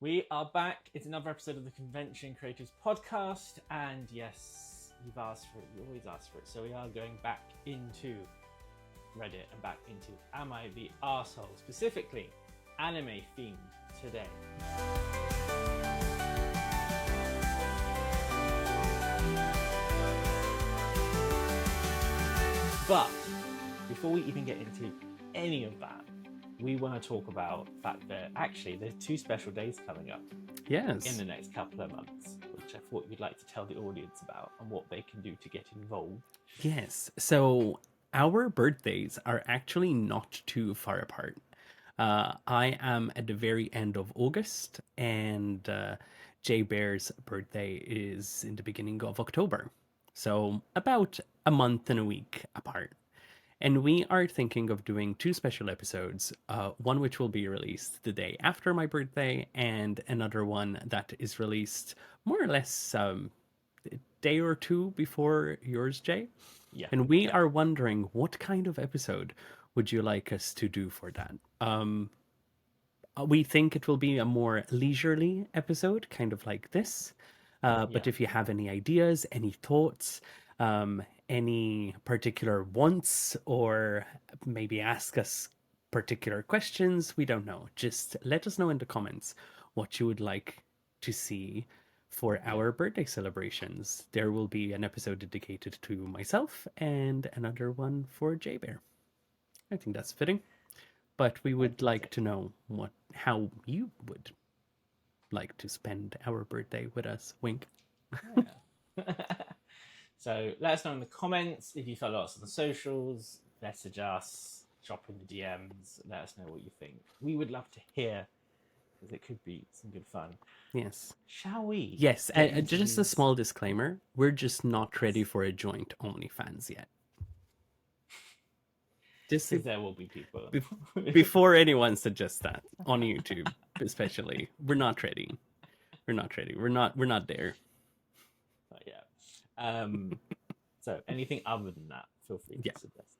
We are back. It's another episode of the Convention Creators Podcast, and yes, you've asked for it. You always ask for it. So we are going back into Reddit and back into Am I the Arsehole? Specifically, anime themed today. But before we even get into any of that, we want to talk about the fact that actually there's two special days coming up in the next couple of months, which I thought you'd like to tell the audience about and what they can do to get involved. Yes, so our birthdays are actually not too far apart. I am at the very end of August, and Jay Bear's birthday is in the beginning of October. So about a month and a week apart. And we are thinking of doing two special episodes, one which will be released the day after my birthday, and another one that is released more or less a day or two before yours, Jay. Yeah. And we are wondering, what kind of episode would you like us to do for that? We think it will be a more leisurely episode, kind of like this. But if you have any ideas, any thoughts, any particular wants, or maybe ask us particular questions, we don't know. Just let us know in the comments what you would like to see for our birthday celebrations. There will be an episode dedicated to myself and another one for Jay Bear. I think that's fitting. But we would like to know how you would like to spend our birthday with us. Wink. Yeah. So let us know in the comments if you follow us on the socials, message us, drop in the DMs, let us know what you think. We would love to hear, because it could be some good fun. Yes. Shall we? Yes, just a small disclaimer. We're just not ready for a joint OnlyFans yet. Just there will be people. Before anyone suggests that, on YouTube especially, we're not ready. We're not ready. We're not there. Not yet. So anything other than that, feel free to suggest.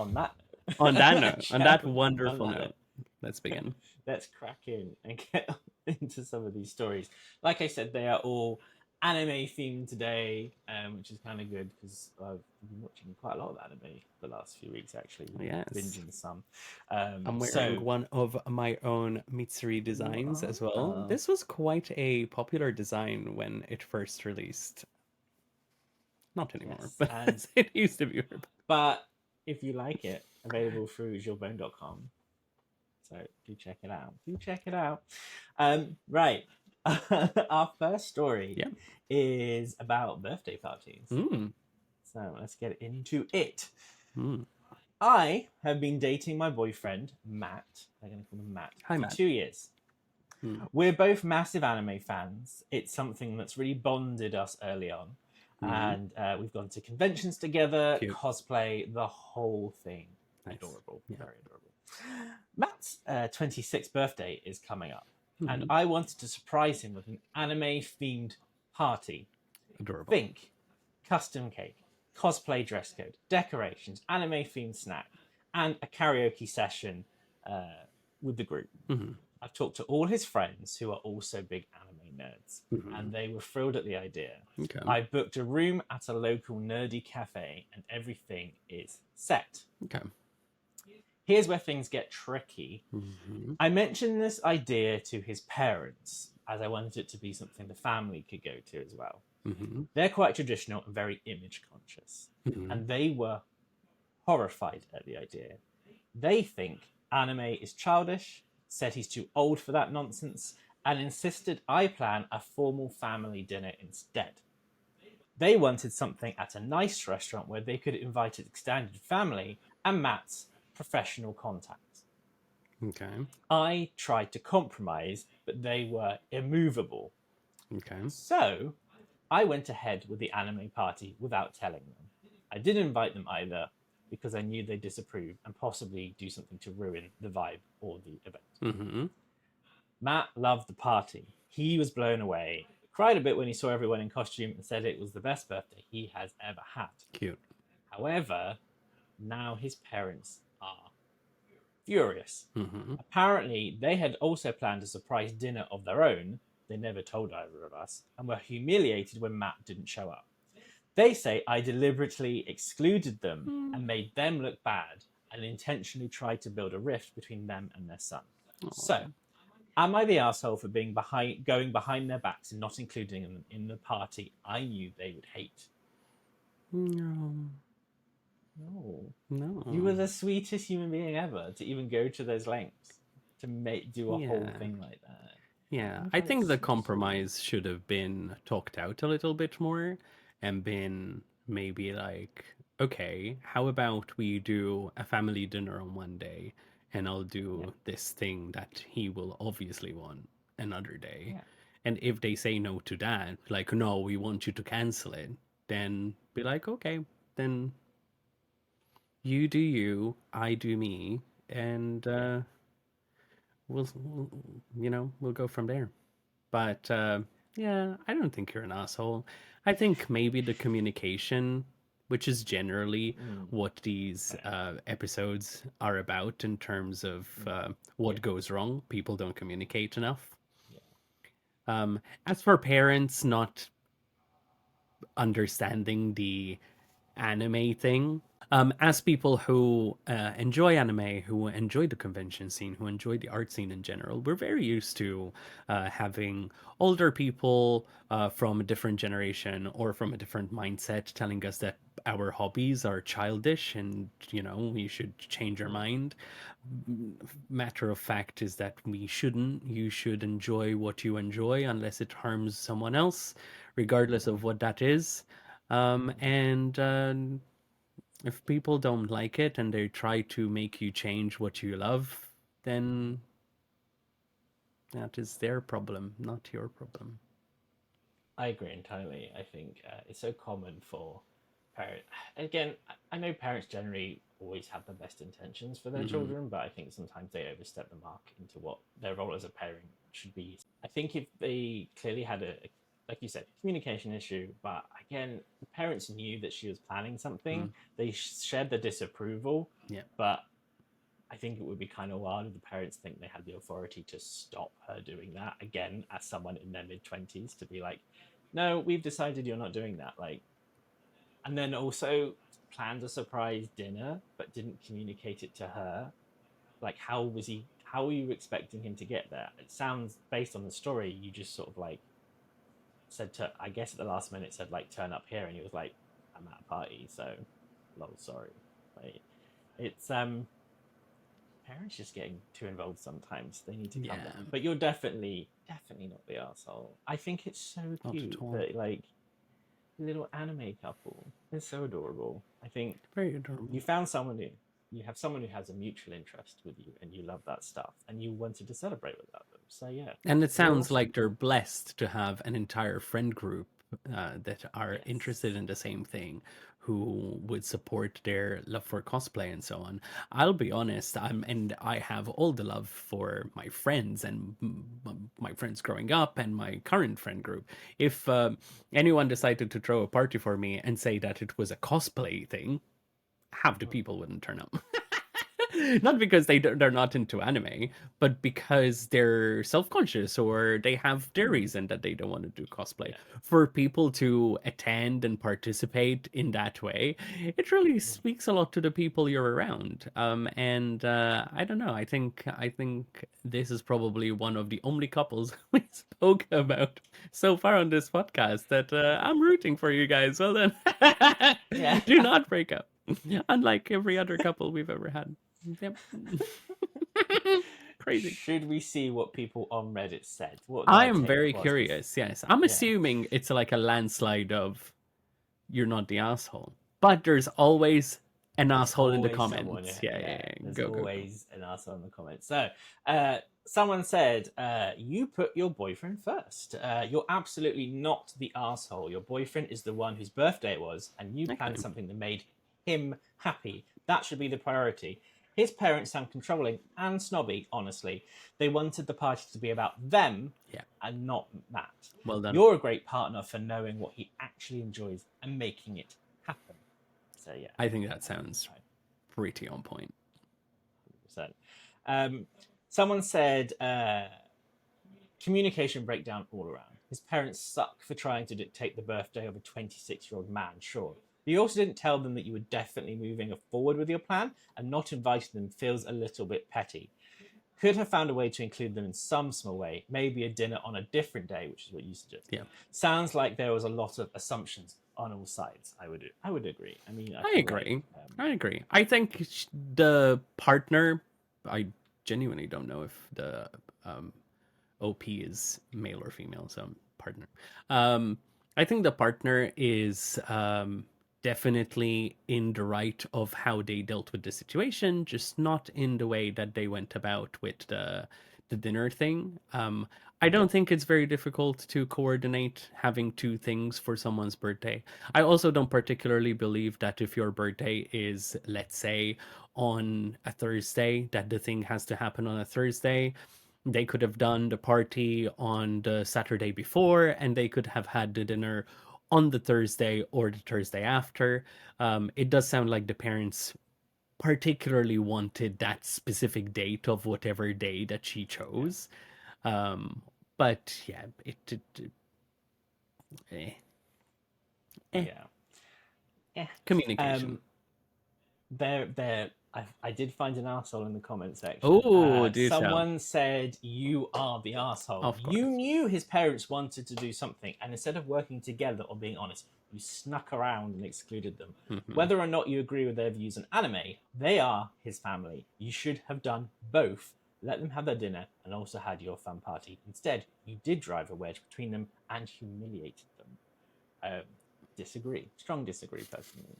On that note, on that wonderful note, let's begin. Let's crack in and get into some of these stories. Like I said, they are all anime themed today, which is kind of good because I've been watching quite a lot of anime the last few weeks, actually. Yes. Binging some. I'm wearing one of my own Mitsuri designs as well. This was quite a popular design when it first released. Not anymore, but it used to be. But if you like it, available through jourbone.com. So do check it out. Right. Our first story is about birthday parties. So let's get into it. I have been dating my boyfriend, Matt. I'm going to call him Matt. Hi, for Matt. 2 years. We're both massive anime fans. It's something that's really bonded us early on. And we've gone to conventions together, cosplay, the whole thing. Nice. Adorable. Yeah. Very adorable. Matt's 26th birthday is coming up. And I wanted to surprise him with an anime-themed party. Adorable. Think custom cake, cosplay dress code, decorations, anime-themed snack, and a karaoke session with the group. I've talked to all his friends who are also big anime nerds, and they were thrilled at the idea. Okay. I booked a room at a local nerdy cafe, and everything is set. Okay. Here's where things get tricky. I mentioned this idea to his parents, as I wanted it to be something the family could go to as well. They're quite traditional and very image conscious, and they were horrified at the idea. They think anime is childish, said he's too old for that nonsense, and insisted I plan a formal family dinner instead. They wanted something at a nice restaurant where they could invite an extended family and Matt's professional contacts. Okay. I tried to compromise, but they were immovable. Okay. So I went ahead with the anime party without telling them. I didn't invite them either because I knew they'd disapprove and possibly do something to ruin the vibe or the event. Matt loved the party. He was blown away. Cried a bit when he saw everyone in costume and said it was the best birthday he has ever had. Cute. However, now his parents are furious. Apparently, they had also planned a surprise dinner of their own. They never told either of us, and were humiliated when Matt didn't show up. They say I deliberately excluded them and made them look bad and intentionally tried to build a rift between them and their son. So, am I the asshole for going behind their backs and not including them in the party I knew they would hate? No. No. You were the sweetest human being ever to even go to those lengths to do a whole thing like that. Yeah, I think the compromise should have been talked out a little bit more and been maybe like, okay, how about we do a family dinner on one day and I'll do this thing that he will obviously want another day. Yeah. And if they say no to that, like, no, we want you to cancel it, then be like, okay, then you do you, I do me, and we'll we'll go from there. But yeah, I don't think you're an asshole. I think maybe the communication, which is generally what these episodes are about in terms of what goes wrong. People don't communicate enough. As for parents not understanding the anime thing, as people who enjoy anime, who enjoy the convention scene, who enjoy the art scene in general, we're very used to having older people from a different generation or from a different mindset telling us that our hobbies are childish and, we should change our mind. Matter of fact is that we shouldn't. You should enjoy what you enjoy unless it harms someone else, regardless of what that is. And if people don't like it and they try to make you change what you love, then that is their problem, not your problem. I agree entirely. I think it's so common for parents. Again, I know parents generally always have the best intentions for their children, but I think sometimes they overstep the mark into what their role as a parent should be. I think if they clearly had like you said, communication issue, but again, the parents knew that she was planning something. They shared the disapproval, but I think it would be kind of wild if the parents think they had the authority to stop her doing that. Again, as someone in their mid-20s, to be like, no, we've decided you're not doing that. Like, and then also planned a surprise dinner, but didn't communicate it to her. Like, how were you expecting him to get there? It sounds, based on the story, you just sort of like said to, I guess at the last minute said like, turn up here. And he was like, I'm at a party. So, lol, sorry. Like, it's, parents just getting too involved sometimes. They need to calm down. But you're definitely not the asshole. I think it's so cute that like little anime couple. It's so adorable. I think very adorable. You found someone new. You have someone who has a mutual interest with you, and you love that stuff, and you wanted to celebrate with that. So yeah. And it sounds like they're blessed to have an entire friend group that are interested in the same thing, who would support their love for cosplay and so on. I'll be honest, I have all the love for my friends and my friends growing up and my current friend group. If anyone decided to throw a party for me and say that it was a cosplay thing, half the people wouldn't turn up. Not because they're not into anime, but because they're self-conscious or they have their reason that they don't want to do cosplay. For people to attend and participate in that way, it really speaks a lot to the people you're around. And I don't know. I think this is probably one of the only couples we spoke about so far on this podcast that I'm rooting for you guys. Well then, do not break up. Unlike every other couple we've ever had. Yep. Crazy. Should we see what people on Reddit said? I am very curious. Yes, I'm assuming it's like a landslide of you're not the asshole, but there's always an asshole in the comments. There's always an asshole in the comments. So, someone said, "You put your boyfriend first. You're absolutely not the asshole. Your boyfriend is the one whose birthday it was, and you planned something that made him happy. That should be the priority." His parents sound controlling and snobby, honestly. They wanted the party to be about them and not Matt. Well done. You're a great partner for knowing what he actually enjoys and making it happen. So, yeah. I think that sounds pretty on point. 100%. Someone said communication breakdown all around. His parents suck for trying to dictate the birthday of a 26-year-old man, sure. But you also didn't tell them that you were definitely moving forward with your plan, and not inviting them feels a little bit petty. Could have found a way to include them in some small way, maybe a dinner on a different day, which is what you suggested. Yeah. Sounds like there was a lot of assumptions on all sides. I would agree. I mean, I agree. I agree. I think the partner, I genuinely don't know if the OP is male or female, so partner. I think the partner is definitely in the right of how they dealt with the situation, just not in the way that they went about with the dinner thing. I don't think it's very difficult to coordinate having two things for someone's birthday. I also don't particularly believe that if your birthday is, let's say, on a Thursday, that the thing has to happen on a Thursday. They could have done the party on the Saturday before, and they could have had the dinner on the Thursday or the Thursday after. It does sound like the parents particularly wanted that specific date of whatever day that she chose. But yeah, eh. Yeah. Communication. I did find an arsehole in the comment section. Oh, do someone said, "You are the arsehole. Of course. You knew his parents wanted to do something, and instead of working together or being honest, you snuck around and excluded them. Whether or not you agree with their views on anime, they are his family. You should have done both. Let them have their dinner and also had your fun party. Instead, you did drive a wedge between them and humiliated them." Disagree. Strong disagree, personally.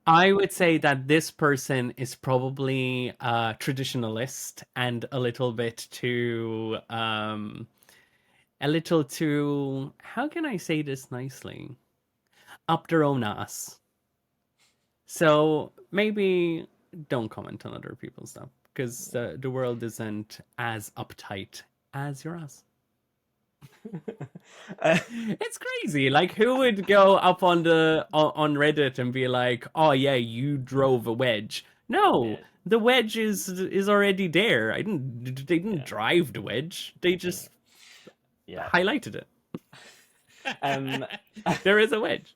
I would say that this person is probably a traditionalist and a little too, how can I say this nicely? Up their own ass. So maybe don't comment on other people's stuff, because the world isn't as uptight as your ass. It's crazy. Like, who would go up on Reddit and be like, "Oh yeah, you drove a wedge"? No, the wedge is already there. They didn't drive the wedge. They just highlighted it. There is a wedge.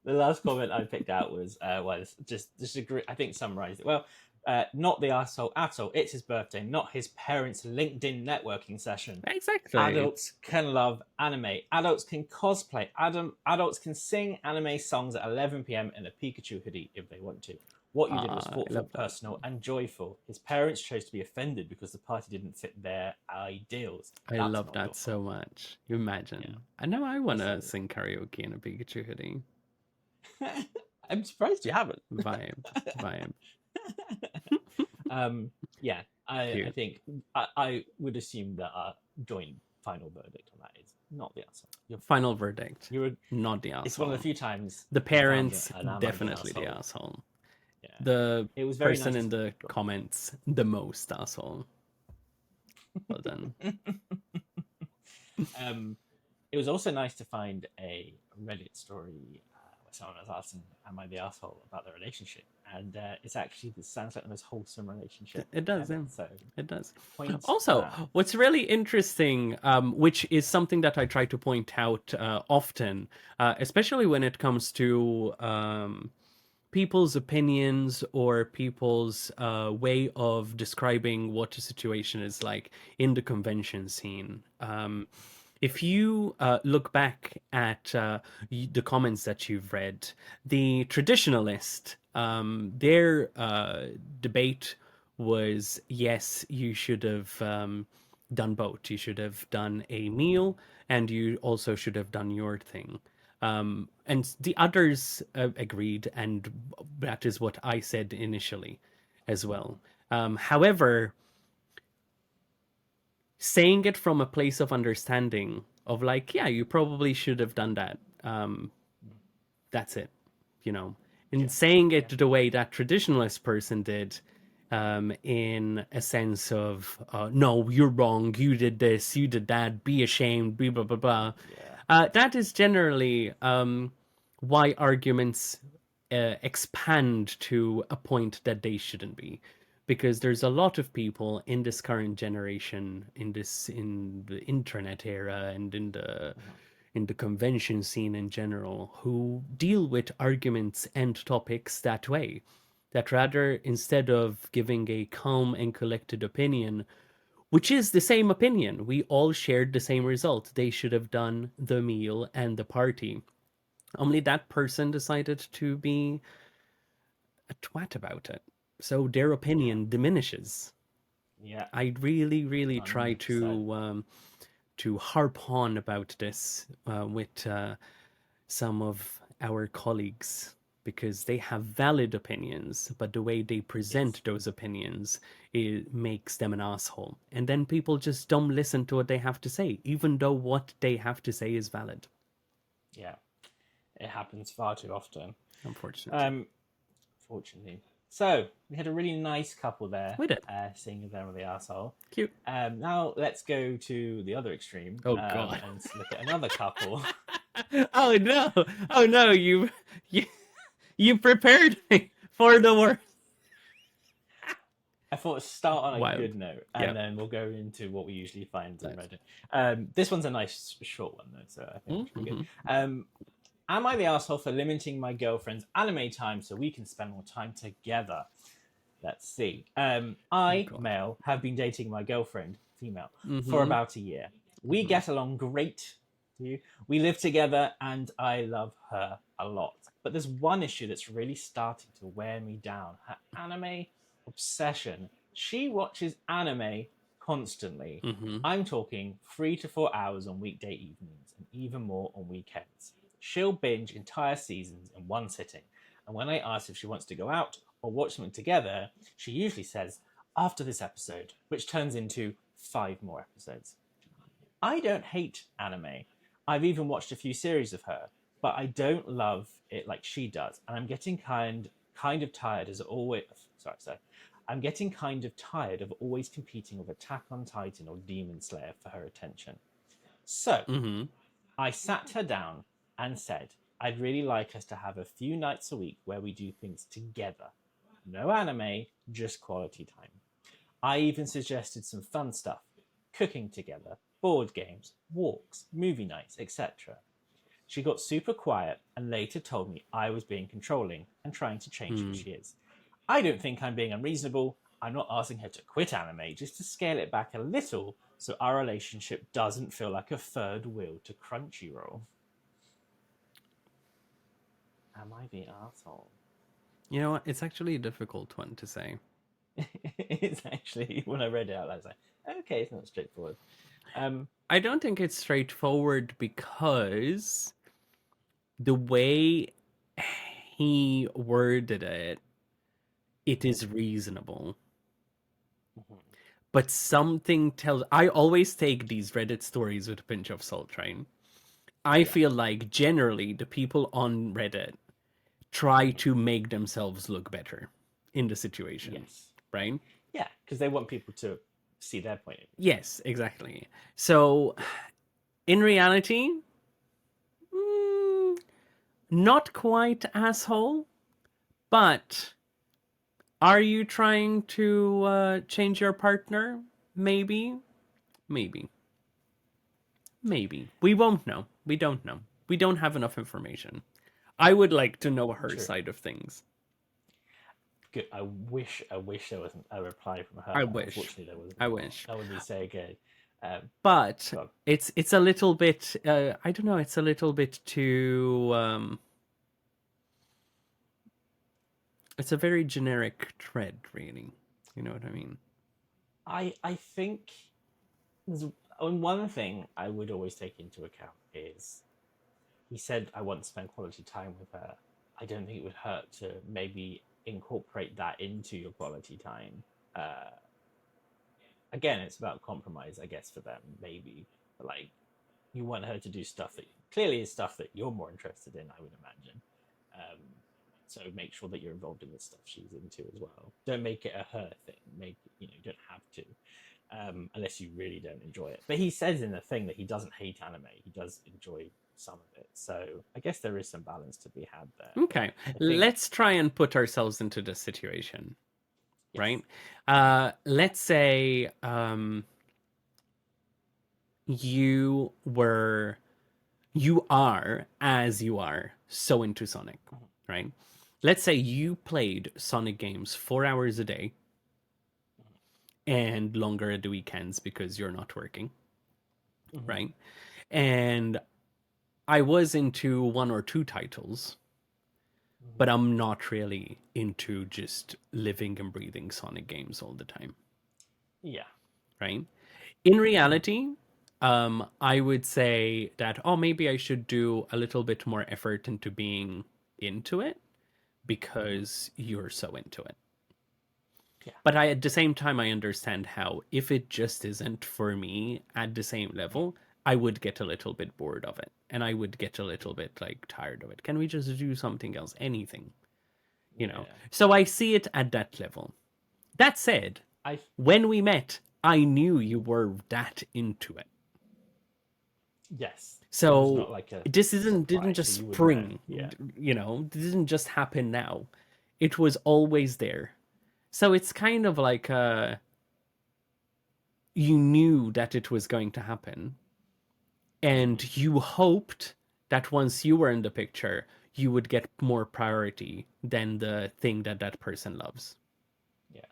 The last comment I picked out was just disagree. I think summarized it well. Not the asshole at all. It's his birthday, not his parents' LinkedIn networking session. Exactly. Adults can love anime. Adults can cosplay. Adults can sing anime songs at 11 p.m. in a Pikachu hoodie if they want to. What you did was thoughtful, personal, and joyful. His parents chose to be offended because the party didn't fit their ideals. I love that so much. You imagine. Yeah. I know I want to sing karaoke in a Pikachu hoodie. I'm surprised you haven't. Vibe. Yeah, I think I would assume that our joint final verdict on that is not the asshole. Your final verdict. You're not the asshole. It's one of the few times the parents definitely the asshole. Yeah. The it was very person nice in the comments the most asshole. Well done. It was also nice to find a Reddit story where someone was asking, "Am I the asshole?" about their relationship, and it sounds like the most wholesome relationship. It does, yeah. So it does. Also, what's really interesting, which is something that I try to point out often, especially when it comes to people's opinions or people's way of describing what a situation is like in the convention scene. If you look back at the comments that you've read, the traditionalist, their debate was, yes, you should have done both. You should have done a meal and you also should have done your thing. And the others agreed, and that is what I said initially as well. However, saying it from a place of understanding of like, yeah, you probably should have done that. That's it, and saying it the way that traditionalist person did, in a sense of, no, you're wrong. You did this, you did that, be ashamed, blah, blah, blah, blah. That is generally why arguments expand to a point that they shouldn't be. because there's a lot of people in this current generation, in the internet era, and in the convention scene in general, who deal with arguments and topics that way. That rather, instead of giving a calm and collected opinion, which is the same opinion, we all shared the same result. They should have done the meal and the party. Only that person decided to be a twat about it. So their Yeah. opinion diminishes. Yeah. I really, really try 100%. to harp on about this with some of our colleagues because they have valid opinions, but the way they Yes. present those opinions it makes them an asshole. And then people just don't listen to what they have to say, even though what they have to say is valid. Yeah. It happens far too often. Unfortunately. Um, Fortunately. So we had a really nice couple there, We did. seeing them with the asshole. Cute. Now let's go to the other extreme Oh god. and look at another couple. Oh no. Oh no, you you prepared me for the worst. I thought start on a Wild. good note, and Yeah. then we'll go into what we usually find in Nice. Reddit. This one's a nice short one though, so I think it's pretty good. Am I the asshole for limiting my girlfriend's anime time so we can spend more time together? Let's see. I, God. male, have been dating my girlfriend, female, for Mm-hmm. about a year. We get along great. We live together and I love her a lot. But there's one issue that's really starting to wear me down. Her anime obsession. She watches anime constantly. Mm-hmm. I'm talking 3 to 4 hours on weekday evenings and even more on weekends. She'll binge entire seasons in one sitting. And when I ask if she wants to go out or watch something together, she usually says, after this episode, which turns into 5 more episodes. I don't hate anime. I've even watched a few series of her, but I don't love it like she does, and I'm getting kind of tired as always. Sorry. I'm getting kind of tired of always competing with Attack on Titan or Demon Slayer for her attention. So Mm-hmm. I sat her down and said I'd really like us to have a few nights a week where we do things together. No anime, just quality time. I even suggested some fun stuff, cooking together, board games, walks, movie nights, etc. She got super quiet and later told me I was being controlling and trying to change who she is. I don't think I'm being unreasonable. I'm not asking her to quit anime, just to scale it back a little so our relationship doesn't feel like a third wheel to Crunchyroll. Am I the asshole? You know what? It's actually a difficult one to say. It's actually, when I read it out, I was like, okay, it's not straightforward. I don't think it's straightforward because the way he worded it, it is reasonable. But something tells. I always take these Reddit stories with a pinch of salt, right? I feel like generally the people on Reddit try to make themselves look better in the situation, Yes. right? Yeah, because they want people to see their point of view. Yes, exactly. So, in reality, not quite asshole, but are you trying to change your partner? Maybe. Maybe. Maybe. We won't know. We don't know. We don't have enough information. I would like to know her True. side of things. Good. I wish there wasn't a reply from her. I wish. Unfortunately, there wasn't. I wish. That would be so good. But God. it's a little bit I don't know, it's a little bit too it's a very generic thread, really. You know what I mean? I think one thing I would always take into account is he said I want to spend quality time with her. I don't think it would hurt to maybe incorporate that into your quality time. Again, it's about compromise, I guess, for them. Maybe like you want her to do stuff that clearly is stuff that you're more interested in. I would imagine. Um, so make sure that you're involved in the stuff she's into as well. Don't make it a her thing. You don't have to. Unless you really don't enjoy it. But he says in the thing that he doesn't hate anime. He does enjoy some of it. So I guess there is some balance to be had there. Okay. Let's try and put ourselves into the situation. right? Let's say you are, as you are, so into Sonic, right? Let's say you played Sonic games 4 hours a day and longer at the weekends because you're not working, right? And I was into one or two titles, but I'm not really into just living and breathing Sonic games all the time. Yeah. Right? In reality, I would say that, oh, maybe I should do a little bit more effort into being into it because you're so into it. Yeah. But at the same time, I understand how if it just isn't for me at the same level, I would get a little bit bored of it. And I would get a little bit like tired of it. Can we just do something else? Anything, you know? So I see it at that level. That said, when we met, I knew you were that into it. Yes. So not like this didn't just spring. Yeah. You know, it didn't just happen now. It was always there. So it's kind of like you knew that it was going to happen. And you hoped that once you were in the picture, you would get more priority than the thing that that person loves. Yeah.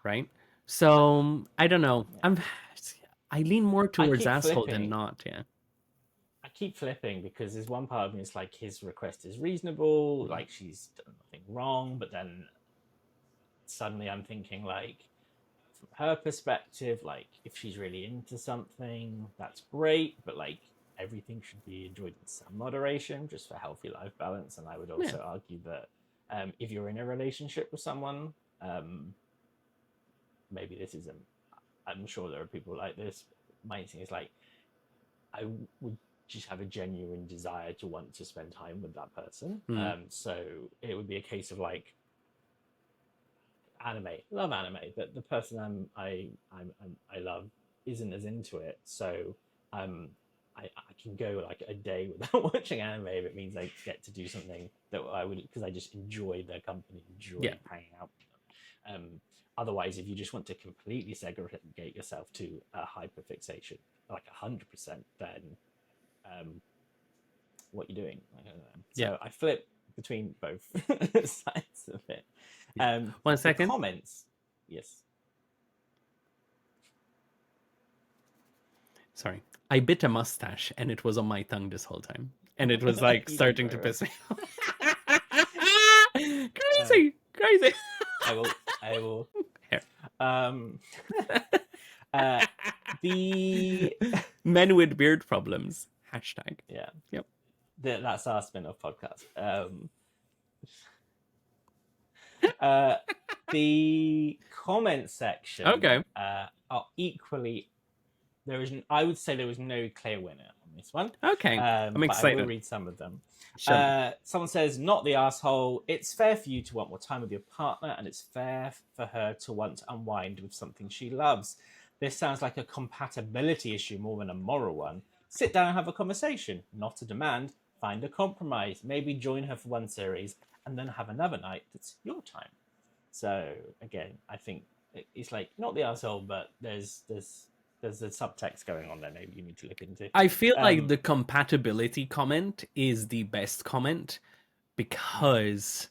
Right? So I don't know. I lean more towards asshole than not. Yeah. I keep flipping because there's one part of me that's like his request is reasonable, like she's done nothing wrong, but then suddenly I'm thinking like from her perspective, like if she's really into something, that's great, but like everything should be enjoyed in some moderation just for healthy life balance. And I would also argue that if you're in a relationship with someone, maybe this isn't, I'm sure there are people like this. My thing is like, I would just have a genuine desire to want to spend time with that person. So it would be a case of like love anime, but the person I love isn't as into it. So I can go like a day without watching anime if it means I get to do something that I would, because I just enjoy their company, enjoy hanging out with them. Otherwise, if you just want to completely segregate yourself to a hyperfixation, like 100%, then what you're doing. I don't know. So I flip between both sides of it. 1 second. Comments. Yes. Sorry. I bit a mustache and it was on my tongue this whole time. And it was like starting to piss me off. Crazy. Crazy. I will. Here. The men with beard problems. Hashtag. Yeah. Yep. That's our spin-off podcast. The comment section. Okay. Are equally. I would say there was no clear winner on this one. Okay. I'm excited. I will read some of them. Someone says, "Not the asshole. It's fair for you to want more time with your partner, and it's fair for her to want to unwind with something she loves. This sounds like a compatibility issue more than a moral one. Sit down and have a conversation, not a demand. Find a compromise. Maybe join her for one series, and then have another night that's your time." So again, I think it's like not the asshole, but there's a subtext going on there. Maybe you need to look into. I feel like the compatibility comment is the best comment because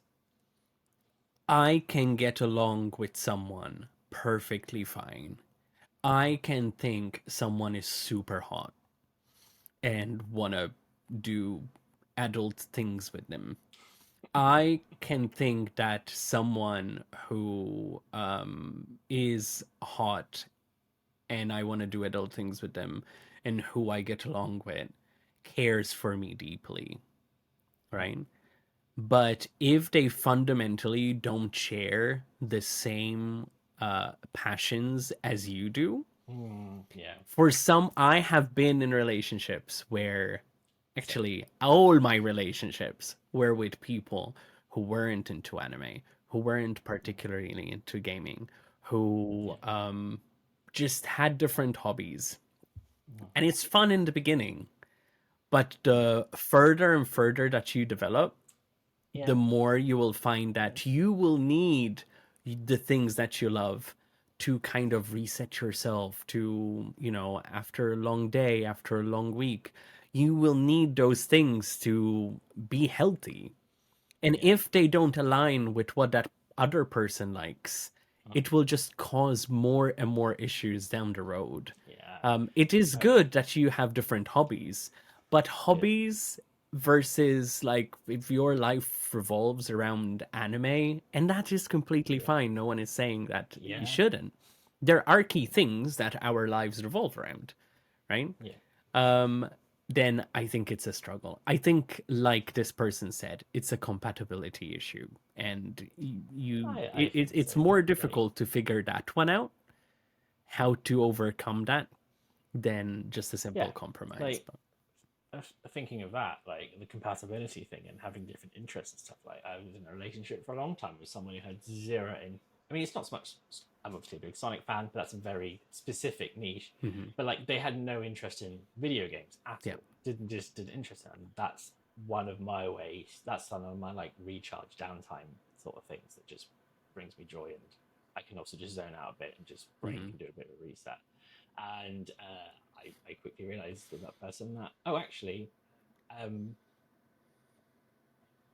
I can get along with someone perfectly fine. I can think someone is super hot and want to do adult things with them. I can think that someone who is hot and I want to do adult things with them and who I get along with cares for me deeply, right? But if they fundamentally don't share the same passions as you do, for some, I have been in relationships where actually all my relationships were with people who weren't into anime, who weren't particularly into gaming, who just had different hobbies. And it's fun in the beginning, but the further and further that you develop, the more you will find that you will need the things that you love to kind of reset yourself to, after a long day, after a long week, you will need those things to be healthy. And Yeah. if they don't align with what that other person likes, Uh, it will just cause more and more issues down the road. yeah. It is good that you have different hobbies, but Yeah. hobbies versus like if your life revolves around anime, and that is completely Yeah. fine. No one is saying that you Yeah. shouldn't. There are key things that our lives revolve around, right? Yeah. um, then I think it's a struggle. I think, like this person said, it's a compatibility issue, and I think so, it's more definitely. difficult to figure that one out, how to overcome that, than just a Yeah. simple compromise. Like, thinking of that, like the compatibility thing and having different interests and stuff. Like, I was in a relationship for a long time with someone who had zero in. I mean, it's not so much. I'm obviously a big Sonic fan, but that's a very specific niche. Hmm. But like, they had no interest in video games at Yeah. all. Didn't interest in them. That's one of my ways. That's one of my like recharge downtime sort of things that just brings me joy, and I can also just zone out a bit and just brain Hmm. can do a bit of a reset. And I quickly realized with that person that, oh, actually, um,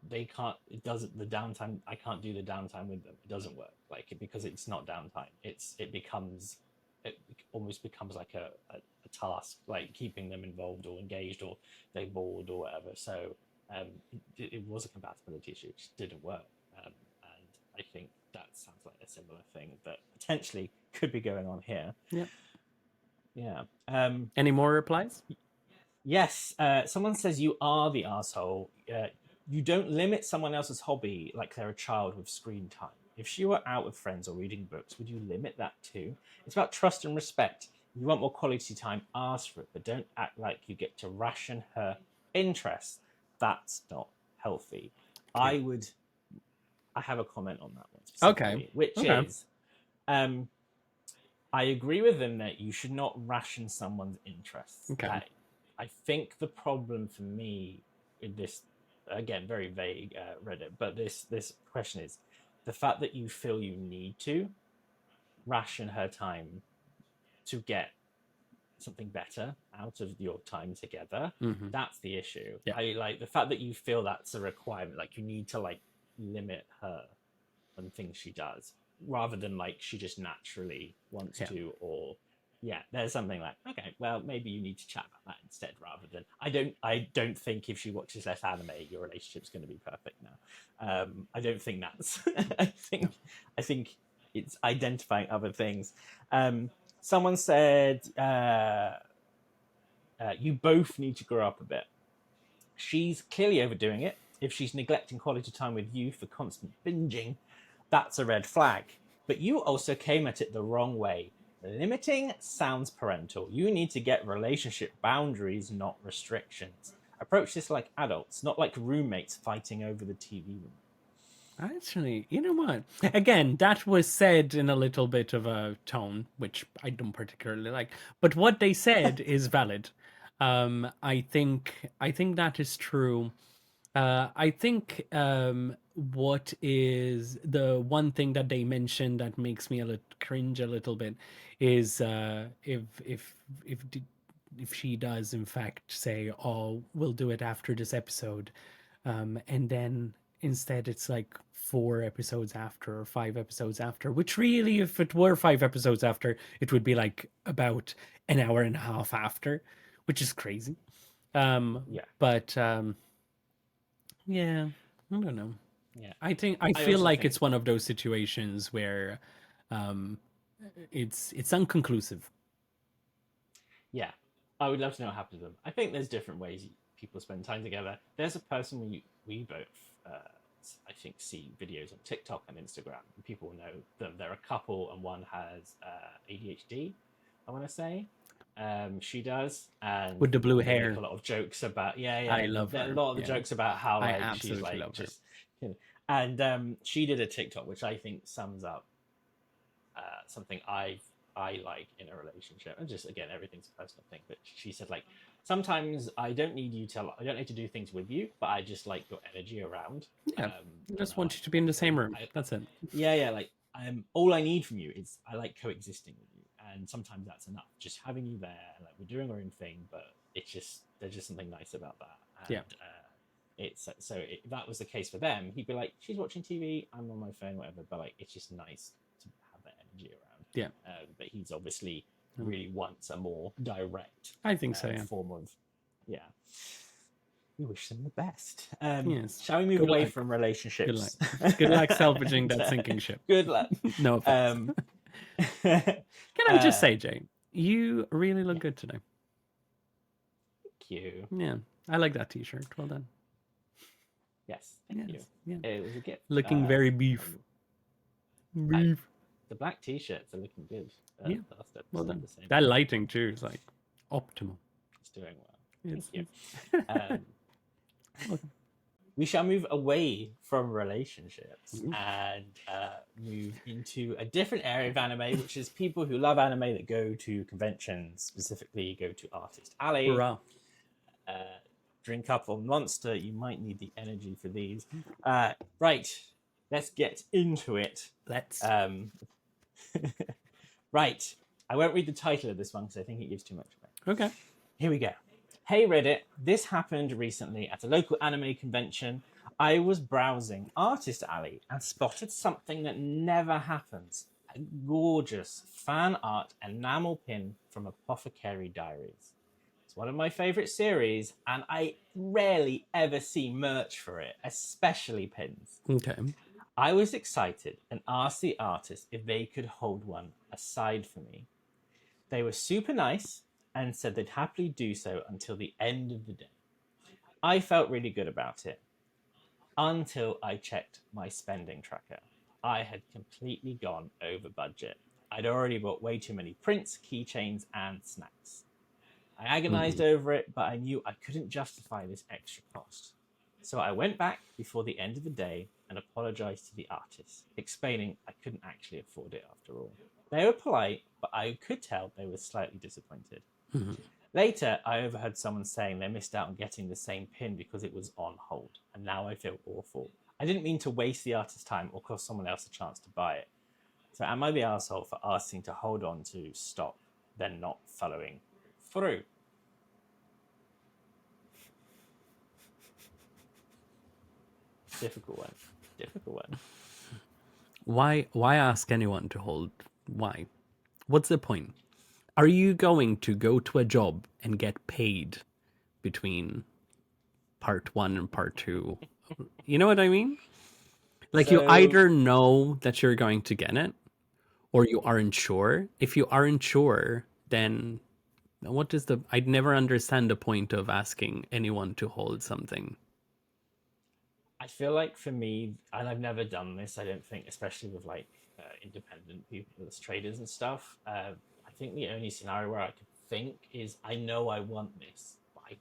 they can't. It doesn't. The downtime. I can't do the downtime with them. It doesn't work. Like because it's not downtime. It becomes. It almost becomes like a task, like keeping them involved or engaged, or they bored or whatever. So it was a compatibility issue. It just didn't work. And I think that sounds like a similar thing that potentially could be going on here. Yeah. Yeah. Any more replies? Yes, someone says you are the asshole. You don't limit someone else's hobby like they're a child with screen time. If she were out with friends or reading books, would you limit that too? It's about trust and respect. If you want more quality time, ask for it, but don't act like you get to ration her interests. That's not healthy. Okay. I would. I have a comment on that one Okay. specifically, which Okay. is, um, I agree with them that you should not ration someone's interests. Okay. I think the problem for me in this, again, very vague Reddit, but this question is the fact that you feel you need to ration her time to get something better out of your time together. Hmm. That's the issue. Yeah. I like the fact that you feel that's a requirement, like you need to like limit her and things she does rather than like she just naturally wants Yeah. to, or yeah, there's something like, okay, well maybe you need to chat about that instead rather than I don't think if she watches less anime your relationship's going to be perfect now. I don't think that's No. I think it's identifying other things. Someone said you both need to grow up a bit. She's clearly overdoing it. If she's neglecting quality time with you for constant binging, that's a red flag. But you also came at it the wrong way. Limiting sounds parental. You need to get relationship boundaries, not restrictions. Approach this like adults, not like roommates fighting over the TV remote. Actually, you know what? Again, that was said in a little bit of a tone, which I don't particularly like. But what they said is valid. I think that is true. I think what is the one thing that they mentioned that makes me a little cringe a little bit is if she does in fact say, "Oh, we'll do it after this episode," and then instead it's like 4 episodes after or 5 episodes after, which really, if it were 5 episodes after, it would be like about an hour and a half after, which is crazy. Yeah, But yeah, I don't know. yeah. I I feel also like think, it's one of those situations where um it's unconclusive. yeah, I would love to know what happened to them. I think there's different ways people spend time together. There's a person we both, I think, see videos on TikTok and Instagram. And people know that they're a couple, and one has ADHD. I want to say, she does, and With the blue they make hair. a lot of jokes about I yeah, love a her. lot of the Yeah. jokes about how I like she's absolutely like love her. just, you know, and she did a TikTok which I think sums up something I like in a relationship, and just again everything's a personal thing. But she said like sometimes I don't need you to I don't need to do things with you, but I just like your energy around. Yeah. I And just I want like you to be in the I, same room. I That's it. yeah, like all I need from you is I like coexisting with you, and sometimes that's enough. Just having you there, like we're doing our own thing, but it's just there's just something nice about that. And, Yeah. It's so if that was the case for them, he'd be like, she's watching TV, I'm on my phone, whatever. But like, it's just nice to have that energy around. Yeah. But he's obviously really wants a more direct. I think so. Yeah. Form of, yeah. We wish them the best. Yes. Shall we move Good away luck. from relationships? Good luck salvaging that sinking ship. Good luck. No offense. Can I just say, Jay, you really look good today. Thank you. Yeah, I like that T-shirt. Well done. Yes, thank you. Yeah. It was a gift. Looking very beef. Beef. The black T-shirts are looking good. Yeah. Well done. That time. lighting too is like optimal. It's doing well. It's, Thank you. We shall move away from relationships and move into a different area of anime, which is people who love anime that go to conventions, specifically go to Artist Alley. Hurrah. Drink up on Monster. You might need the energy for these. Right, let's get into it. Let's. Right, I won't read the title of this one because I think it gives too much away. Okay. Here we go. Hey Reddit, this happened recently at a local anime convention. I was browsing Artist Alley and spotted something that never happens. A gorgeous fan art enamel pin from Apothecary Diaries. It's one of my favourite series, and I rarely ever see merch for it, especially pins. Okay. I was excited and asked the artist if they could hold one aside for me. They were super nice and said they'd happily do so until the end of the day. I felt really good about it until I checked my spending tracker. I had completely gone over budget. I'd already bought way too many prints, keychains, and snacks. I agonized over it, but I knew I couldn't justify this extra cost. So I went back before the end of the day and apologized to the artist, explaining I couldn't actually afford it after all. They were polite, but I could tell they were slightly disappointed. Later, I overheard someone saying they missed out on getting the same pin because it was on hold, and now I feel awful. I didn't mean to waste the artist's time or cost someone else a chance to buy it. So am I the asshole for asking to hold on to stock, then not following through? Difficult one. Why ask anyone to hold? Why? What's the point? Are you going to go to a job and get paid between part 1 and part 2? You know what I mean? Like, you either know that you're going to get it, or you aren't sure. If you aren't sure, then what is I'd never understand the point of asking anyone to hold something. I feel like for me, and I've never done this, I don't think, especially with like independent people as traders and stuff. I think the only scenario where I could think is I know I want this, but I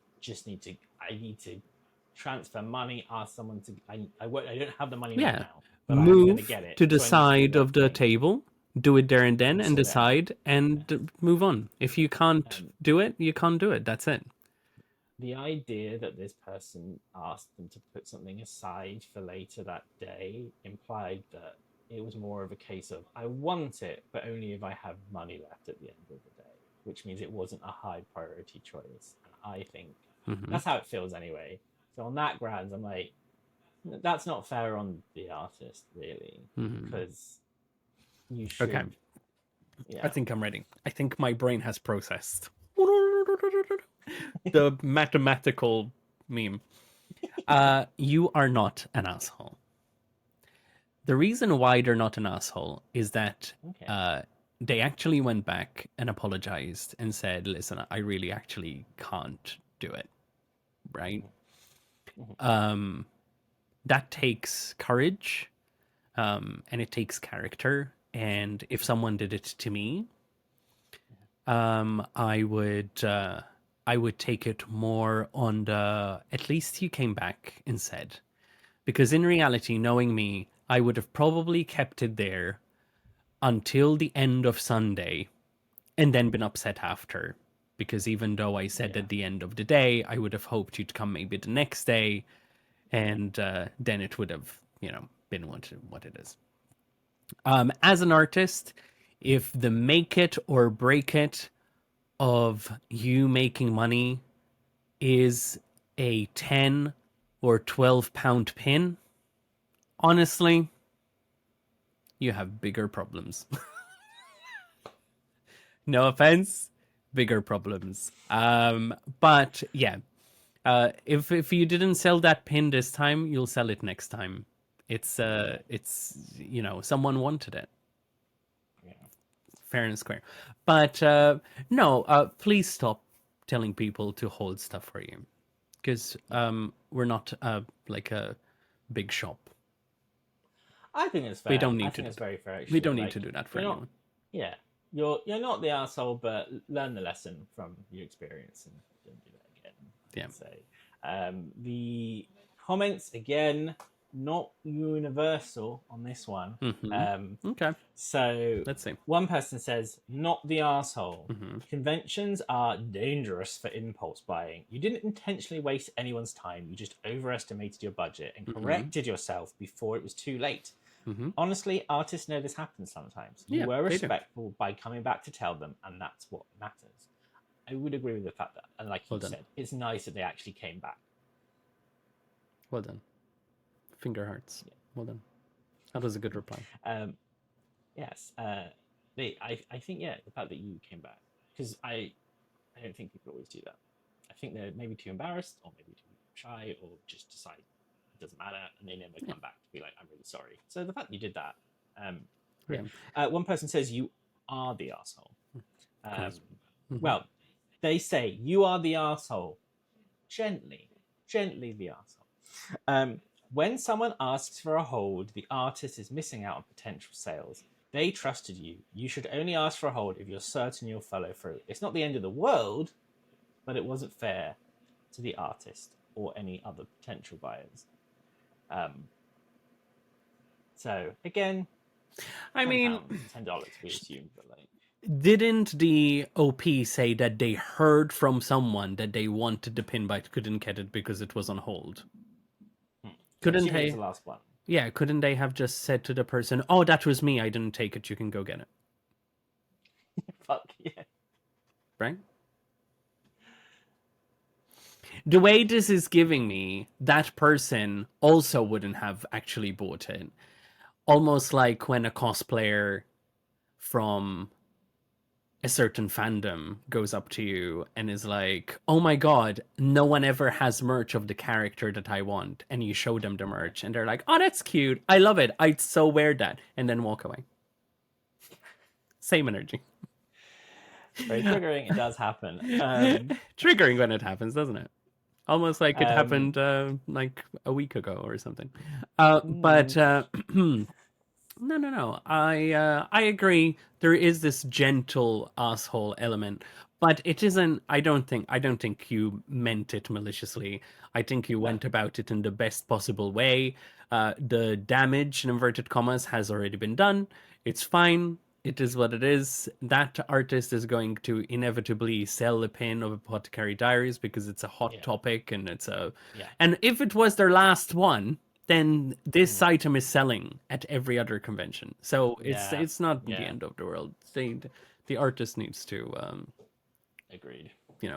need to transfer money, ask someone to, I don't have the money right now. But move I'm gonna get it, to the side of the thing. Table, do it there and then, and decide, and move on. If you can't do it, you can't do it. That's it. The idea that this person asked them to put something aside for later that day implied that it was more of a case of, I want it, but only if I have money left at the end of the day, which means it wasn't a high priority choice. And I think that's how it feels anyway. So on that grounds, I'm like, that's not fair on the artist, really, because you should. Okay. Yeah. I think I'm ready. I think my brain has processed the mathematical meme. You are not an asshole. The reason why they're not an asshole is that they actually went back and apologized and said, listen, I really actually can't do it. Right? That takes courage, and it takes character. And if someone did it to me, I would take it more on the, at least you came back and said. Because in reality, knowing me, I would have probably kept it there until the end of Sunday and then been upset after. Because even though I said at the end of the day, I would have hoped you'd come maybe the next day, and then it would have, been what it is. As an artist, if the make it or break it of you making money is a 10 or 12 pound pin, honestly, you have bigger problems. No offense, bigger problems. But yeah, if you didn't sell that pin this time, you'll sell it next time. It's someone wanted it, Yeah. fair and square. But no, please stop telling people to hold stuff for you, because we're not like a big shop. I think it's We fair. don't I need to think do it's that. very fair, We actually. don't need Like, to do that for you're not, anyone. yeah, you're not the asshole, but learn the lesson from your experience and don't do that again. Yeah. So, the comments again, not universal on this one. Okay, So let's see. one person says, "Not the asshole. Mm-hmm. Conventions are dangerous for impulse buying. You didn't intentionally waste anyone's time. You just overestimated your budget and Mm-hmm. corrected yourself before it was too late. Mm-hmm. Honestly, artists know this happens sometimes. You Yeah, were they do. respectful by coming back to tell them, and that's what matters." I would agree with the fact that, and like Well you done. said, it's nice that they actually came back. Well done. Finger hearts. Yeah. Well done. That was a good reply. Yes, I think, yeah, the fact that you came back, because I don't think people always do that. I think they're maybe too embarrassed or maybe too shy or just decide it doesn't matter and they never come back to be like, "I'm really sorry." So the fact that you did that, one person says you are the asshole. Well, they say you are the asshole gently the asshole. When someone asks for a hold, the artist is missing out on potential sales. They trusted you. You should only ask for a hold if you're certain you'll follow through. It's not the end of the world, but it wasn't fair to the artist or any other potential buyers. So again, I mean, $10 we assume, but like, didn't the OP say that they heard from someone that they wanted the pin but couldn't get it because it was on hold? Couldn't it was they? the last one. Yeah, couldn't they have just said to the person, "Oh, that was me. I didn't take it. You can go get it." Fuck yeah. Right? The way this is giving me, that person also wouldn't have actually bought it. Almost like when a cosplayer from a certain fandom goes up to you and is like, "Oh my god, no one ever has merch of the character that I want," and you show them the merch and they're like, "Oh, that's cute. I love it. I'd so wear that," and then walk away. Same energy. Very triggering. It does happen. Triggering when it happens, doesn't it? Almost like it happened like a week ago or something. But no. I agree. There is this gentle asshole element, but it isn't. I don't think you meant it maliciously. I think you went about it in the best possible way. The damage in inverted commas has already been done. It's fine. It is what it is. That artist is going to inevitably sell a pin of Apothecary Diaries because it's a hot topic and it's a. Yeah. And if it was their last one, then this item is selling at every other convention. So it's not the end of the world. The artist needs to agreed. You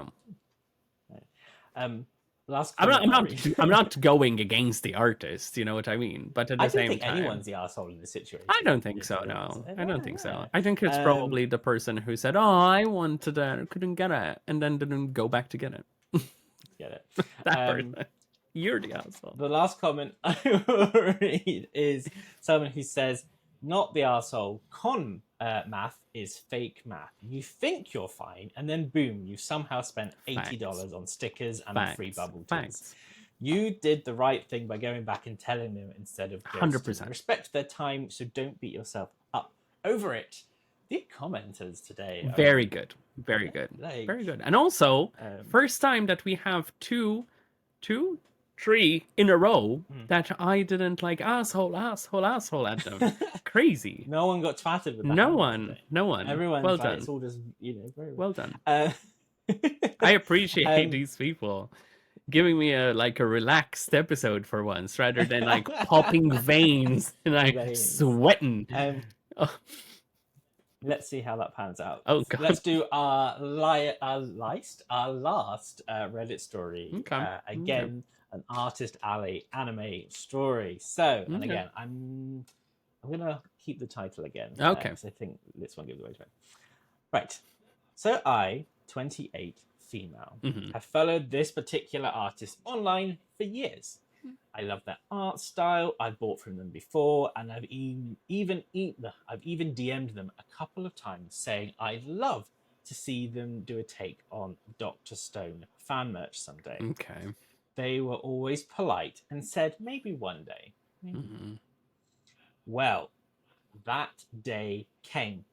know. Last I'm not going against the artist, you know what I mean? But at the same time, anyone's the asshole in this situation. I don't think so, no. I don't think so. I think it's probably the person who said, "Oh, I wanted that, couldn't get it," and then didn't go back to get it. Get it. That person. You're the asshole. The last comment I will read is someone who says, "Not the asshole. Con math is fake math. You think you're fine, and then boom, you somehow spent $80 on stickers and free bubble teas. You did the right thing by going back and telling them instead of ghosting. 100%. Respect their time, so don't beat yourself up over it." The commenters today. Very good. Very good. Like, very good. And also, first time that we have three in a row that I didn't like asshole at them. Crazy. No one got twatted with that. No one. Everyone's well like, done. It's all just, very well done. I appreciate these people. giving me a relaxed episode for once, rather than like popping veins and like sweating. Oh. Let's see how that pans out. Oh god. Let's do our last Reddit story. Okay. Again, an Artist Alley anime story. So, and again, I'm gonna keep the title again. Okay. Because I think this one gives away to it. Right. So I, 28, female, have followed this particular artist online for years. I love their art style. I've bought from them before, and I've even DM'd them a couple of times saying I'd love to see them do a take on Dr. Stone fan merch someday. Okay. They were always polite and said maybe one day. Well, that day came.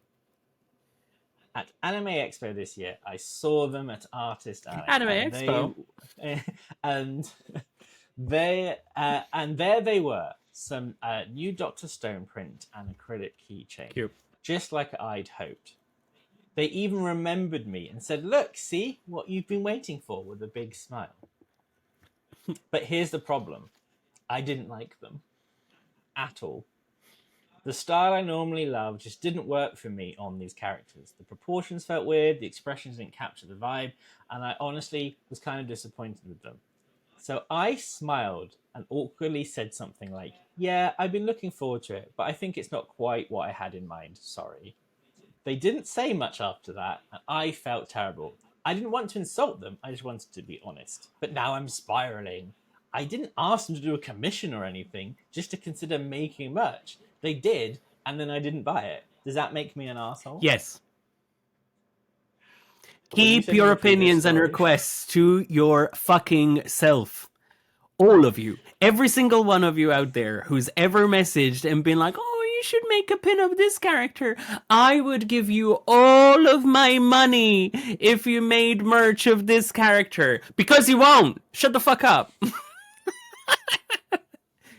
At Anime Expo this year, I saw them at Artist Alley. Anime Expo? And there they were, some new Dr. Stone print and acrylic keychain. Cute. Just like I'd hoped. They even remembered me and said, look, see what you've been waiting for, with a big smile. But here's the problem. I didn't like them. At all. The style I normally love just didn't work for me on these characters. The proportions felt weird, the expressions didn't capture the vibe, and I honestly was kind of disappointed with them. So I smiled and awkwardly said something like, yeah, I've been looking forward to it, but I think it's not quite what I had in mind, sorry. They didn't say much after that, and I felt terrible. I didn't want to insult them, I just wanted to be honest. But now I'm spiraling. I didn't ask them to do a commission or anything, just to consider making merch. They did, and then I didn't buy it. Does that make me an asshole? Yes. Keep your opinions and requests to your fucking self. All of you. Every single one of you out there who's ever messaged and been like, oh, you should make a pin of this character. I would give you all of my money if you made merch of this character. Because you won't. Shut the fuck up.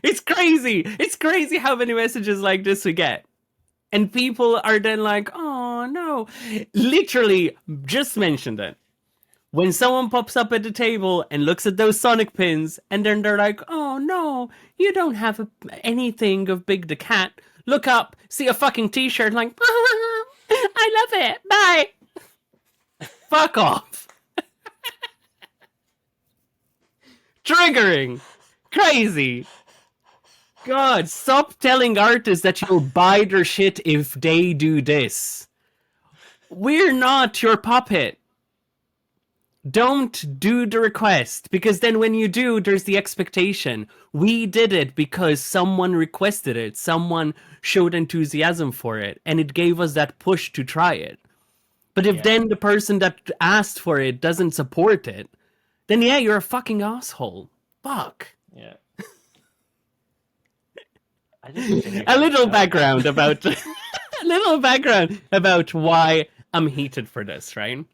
It's crazy. It's crazy how many messages like this we get. And people are then like, oh, no. Literally, just mentioned it. When someone pops up at the table and looks at those Sonic pins, and then they're like, oh, no, you don't have anything of Big the Cat. Look up, see a fucking t-shirt, like, I love it. Bye. Fuck off. Triggering. Crazy. God, stop telling artists that you'll buy their shit if they do this. We're not your puppet. Don't do the request, because then when you do, there's the expectation. We did it because someone requested it, someone showed enthusiasm for it, and it gave us that push to try it. But if then the person that asked for it doesn't support it, then yeah, you're a fucking asshole. Fuck. Yeah. A little background about why I'm heated for this, right?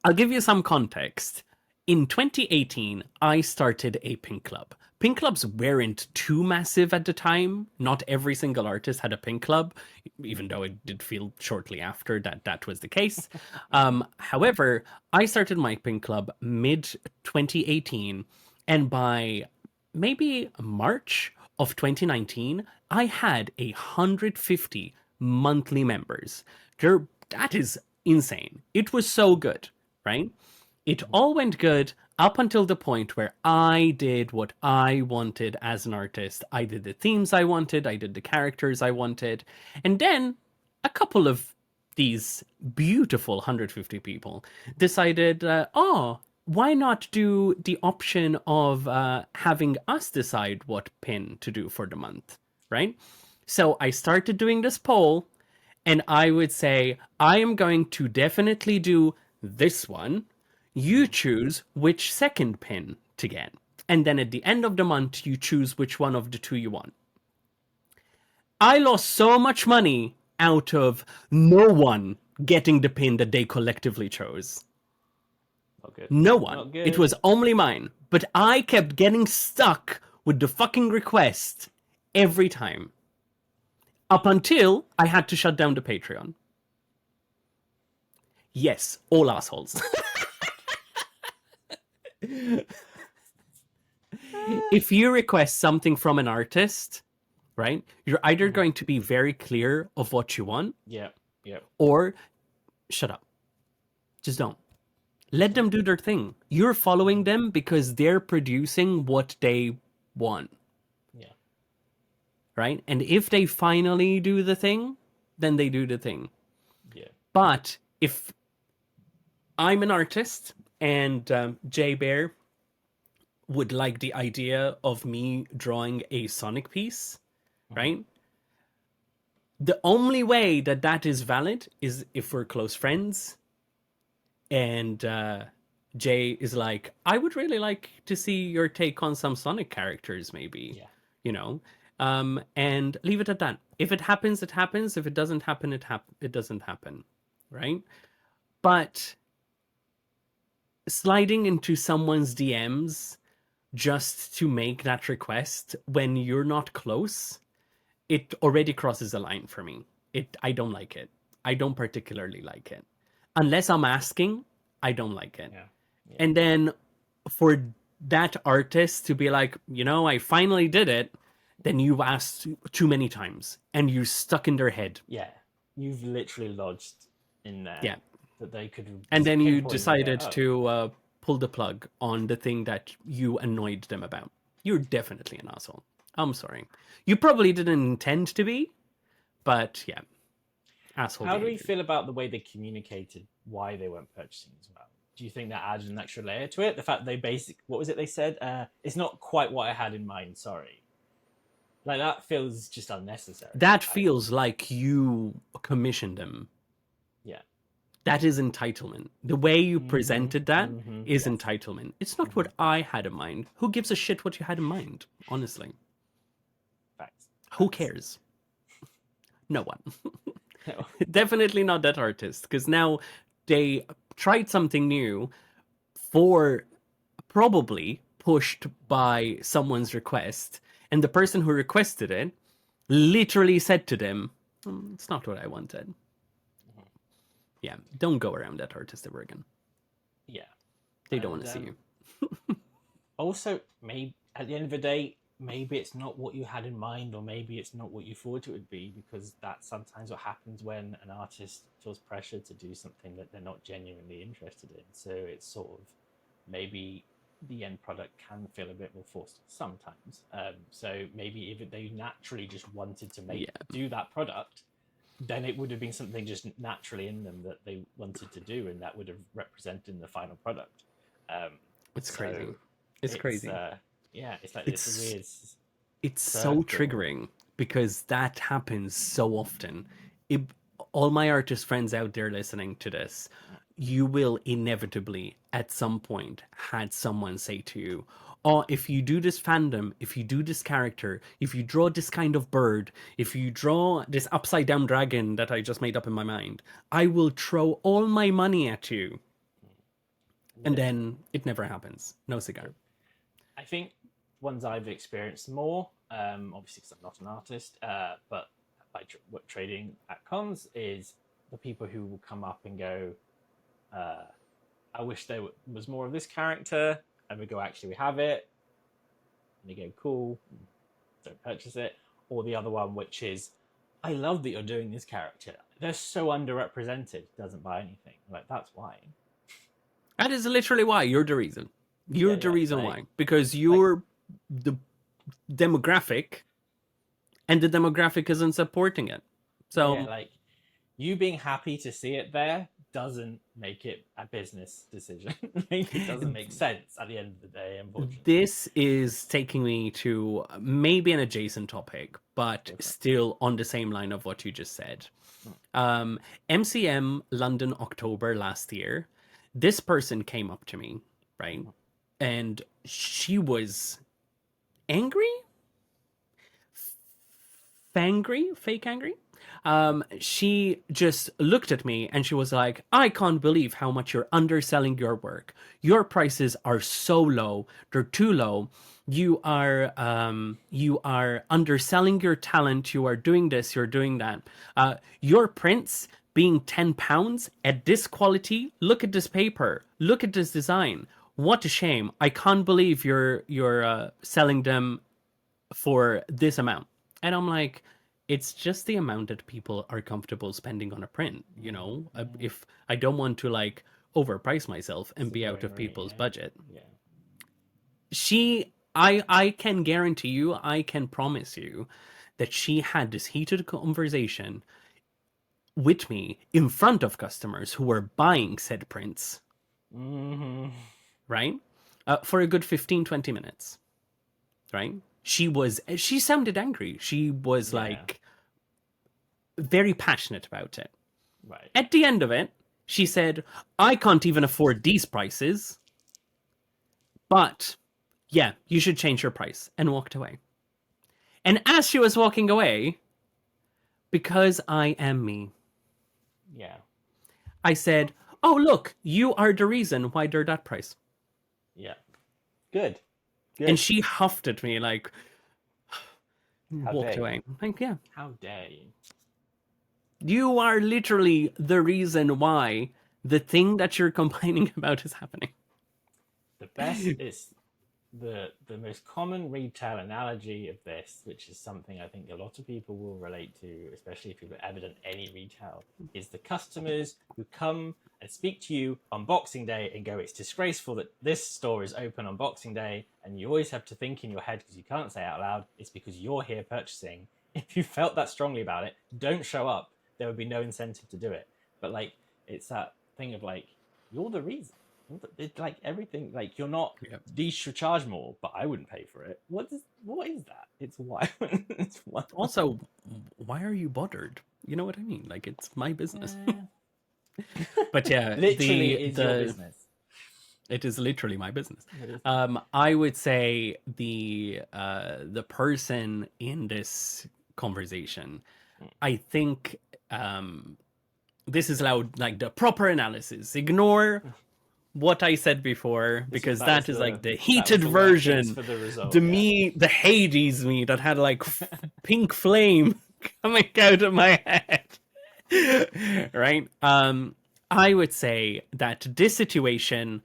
I'll give you some context. In 2018, I started a pink club. Pink clubs weren't too massive at the time. Not every single artist had a pink club, even though it did feel shortly after that was the case. However, I started my pink club mid-2018, and by maybe March of 2019, I had 150 monthly members. That is insane. It was so good, right? It all went good up until the point where I did what I wanted as an artist. I did the themes I wanted, I did the characters I wanted, and then a couple of these beautiful 150 people decided, why not do the option of having us decide what pin to do for the month, right? So I started doing this poll, and I would say, I am going to definitely do this one. You choose which second pin to get. And then at the end of the month, you choose which one of the two you want. I lost so much money out of no one getting the pin that they collectively chose. No one. It was only mine. But I kept getting stuck with the fucking request every time. Up until I had to shut down the Patreon. Yes, all assholes. If you request something from an artist, right, you're either going to be very clear of what you want, Yeah. or shut up. Just don't. Let them do their thing. You're following them because they're producing what they want. Yeah. Right? And if they finally do the thing, then they do the thing. Yeah. But if I'm an artist and Jay Bear would like the idea of me drawing a Sonic piece, right? The only way that that is valid is if we're close friends and Jay is like, I would really like to see your take on some Sonic characters, maybe, Yeah. you know, and leave it at that. If it happens, it happens. If it doesn't happen, it doesn't happen, right? But sliding into someone's DMs just to make that request when you're not close, it already crosses a line for me. I don't like it. I don't particularly like it. Unless I'm asking, I don't like it. Yeah. And then for that artist to be like, I finally did it, then you've asked too many times and you're stuck in their head. Yeah. You've literally lodged in there. Yeah. That they could. And then you decided to pull the plug on the thing that you annoyed them about. You're definitely an asshole. I'm sorry. You probably didn't intend to be, but yeah. Asshole. How do we feel about the way they communicated why they weren't purchasing as well? Do you think that added an extra layer to it? The fact they what was it they said? It's not quite what I had in mind, sorry. Like, that feels just unnecessary. That feels like you commissioned them. Yeah. That is entitlement. The way you presented that is entitlement. It's not what I had in mind. Who gives a shit what you had in mind, honestly? Facts. Who cares? No one. No. Definitely not that artist, because now they tried something new for probably pushed by someone's request, and the person who requested it literally said to them, it's not what I wanted. Yeah, don't go around that artist ever again. Yeah. They don't want to see you. Also, maybe at the end of the day, maybe it's not what you had in mind, or maybe it's not what you thought it would be, because that's sometimes what happens when an artist feels pressure to do something that they're not genuinely interested in. So it's sort of, maybe the end product can feel a bit more forced sometimes. So maybe if they naturally just wanted to do that product, then it would have been something just naturally in them that they wanted to do, and that would have represented in the final product. It's crazy. It's crazy. It's like it's weird. It's so triggering because that happens so often. All my artist friends out there listening to this, you will inevitably at some point had someone say to you, oh, if you do this fandom, if you do this character, if you draw this kind of bird, if you draw this upside down dragon that I just made up in my mind, I will throw all my money at you. And then it never happens. No cigar. I think ones I've experienced more, obviously because I'm not an artist, but by trading at cons, is the people who will come up and go, I wish there was more of this character, and we go, actually we have it, and they go, cool, don't purchase it. Or the other one, which is, I love that you're doing this character, they're so underrepresented, doesn't buy anything. Like, that's why. That is literally why. You're the reason. You're the reason why. Because you're the demographic, and the demographic isn't supporting it. So, like, you being happy to see it there doesn't make it a business decision. It doesn't make sense at the end of the day, unfortunately. This is taking me to maybe an adjacent topic, but still on the same line of what you just said. MCM London October last year, this person came up to me, right? And she was angry? Fake angry? She just looked at me and she was like, I can't believe how much you're underselling your work. Your prices are so low. They're too low. You are underselling your talent. You are doing this, you're doing that. Your prints being £10 at this quality, look at this paper, look at this design. what a shame. I can't believe you're selling them for this amount. And I'm like, it's just the amount that people are comfortable spending on a print, you know? If I don't want to like overprice myself and It's the be out going of rate, people's yeah. budget. Yeah. I can guarantee you, I can promise you that she had this heated conversation with me in front of customers who were buying said prints, right? For a good 15-20 minutes, right? She sounded angry. She was Yeah. like very passionate about it. Right. At the end of it, she said, I can't even afford these prices, but yeah, you should change your price, and walked away. And as she was walking away, because I am me, Yeah. I said, oh, look, you are the reason why they're that price. Yeah. Good. And she huffed at me, like, How walked dare away. you? Like, yeah. How dare you? You are literally the reason why the thing that you're complaining about is happening. The best is the most common retail analogy of this, which is something I think a lot of people will relate to, especially if you've ever done any retail, is the customers who come and speak to you on Boxing Day and go, it's disgraceful that this store is open on Boxing Day, and you always have to think in your head, because you can't say it out loud, it's because you're here purchasing. If you felt that strongly about it, don't show up. There would be no incentive to do it. But like, it's that thing of like, you're the reason. It's like everything, like you're not, these should charge more, but I wouldn't pay for it. What is that? It's why. It's why. Also, why are you bothered? You know what I mean? Like, it's my business. But yeah, literally it's your business. It is literally my business. I would say the person in this conversation, I think this is allowed, like the proper analysis. Ignore what I said before, because that is like the heated version. The Hades me that had like pink flame coming out of my head. Right? I would say that this situation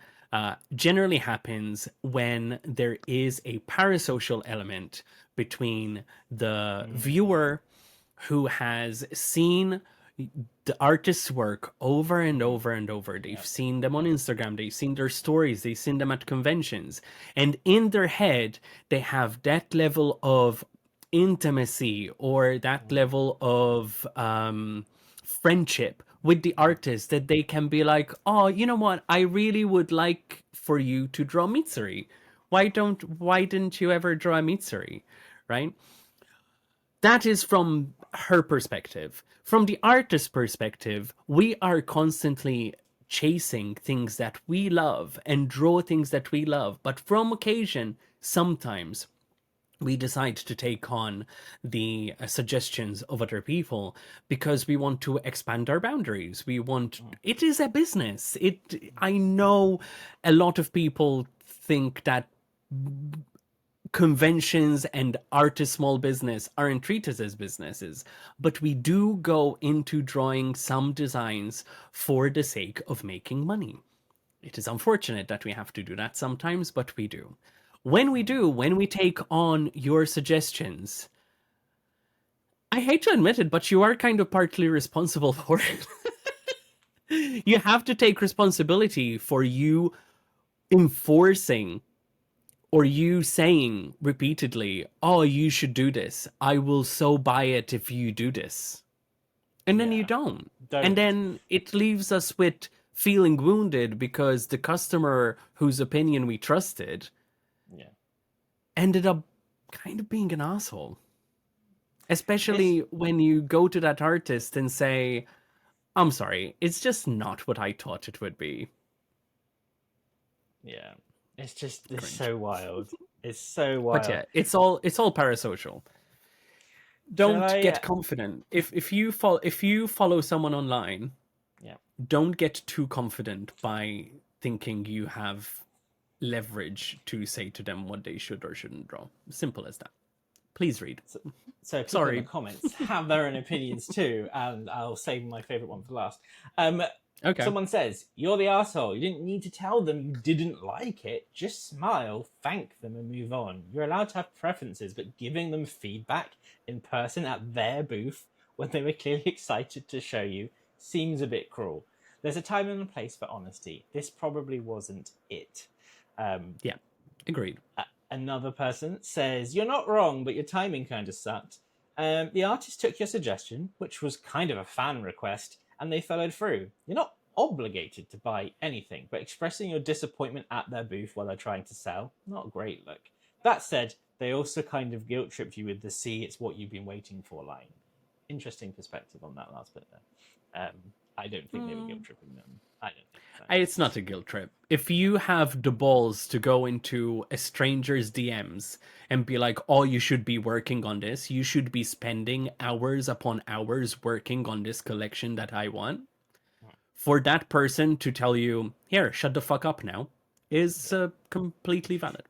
generally happens when there is a parasocial element between the viewer who has seen the artist's work over and over and over. They've seen them on Instagram, they've seen their stories, they've seen them at conventions, and in their head they have that level of intimacy or that level of friendship with the artist that they can be like, oh, you know what, I really would like for you to draw Mitsuri. Why didn't you ever draw a Mitsuri? Right? That is from her perspective. From the artist's perspective, we are constantly chasing things that we love and draw things that we love. But from occasion, sometimes we decide to take on the suggestions of other people because we want to expand our boundaries. It is a business. I know a lot of people think that conventions and artist small business aren't treated as businesses, but we do go into drawing some designs for the sake of making money. It is unfortunate that we have to do that sometimes, but we do. When we take on your suggestions, I hate to admit it, but you are kind of partly responsible for it. You have to take responsibility for you enforcing or you saying repeatedly, oh, you should do this. I will so buy it if you do this. And then you don't. And then it leaves us with feeling wounded because the customer whose opinion we trusted ended up kind of being an asshole. Especially when you go to that artist and say, I'm sorry, it's just not what I thought it would be. Yeah. It's so wild. It's so wild. But yeah, it's all parasocial. Don't get confident. If you follow someone online, don't get too confident by thinking you have leverage to say to them what they should or shouldn't draw. Simple as that. Please read. So people in the comments have their own opinions too, and I'll save my favorite one for last. Okay. Someone says, you're the asshole. You didn't need to tell them you didn't like it. Just smile, thank them, and move on. You're allowed to have preferences, but giving them feedback in person at their booth when they were clearly excited to show you seems a bit cruel. There's a time and a place for honesty. This probably wasn't it. Yeah, agreed. Another person says, you're not wrong, but your timing kind of sucked. The artist took your suggestion, which was kind of a fan request, and they followed through. You're not obligated to buy anything, but expressing your disappointment at their booth while they're trying to sell, not a great look. That said, they also kind of guilt-tripped you with the "see, it's what you've been waiting for" line. Interesting perspective on that last bit there. I don't think they were guilt-tripping them. I don't think so. It's not a guilt trip. If you have the balls to go into a stranger's DMs and be like, oh, you should be working on this, you should be spending hours upon hours working on this collection that I want, for that person to tell you, here, shut the fuck up now, is completely valid.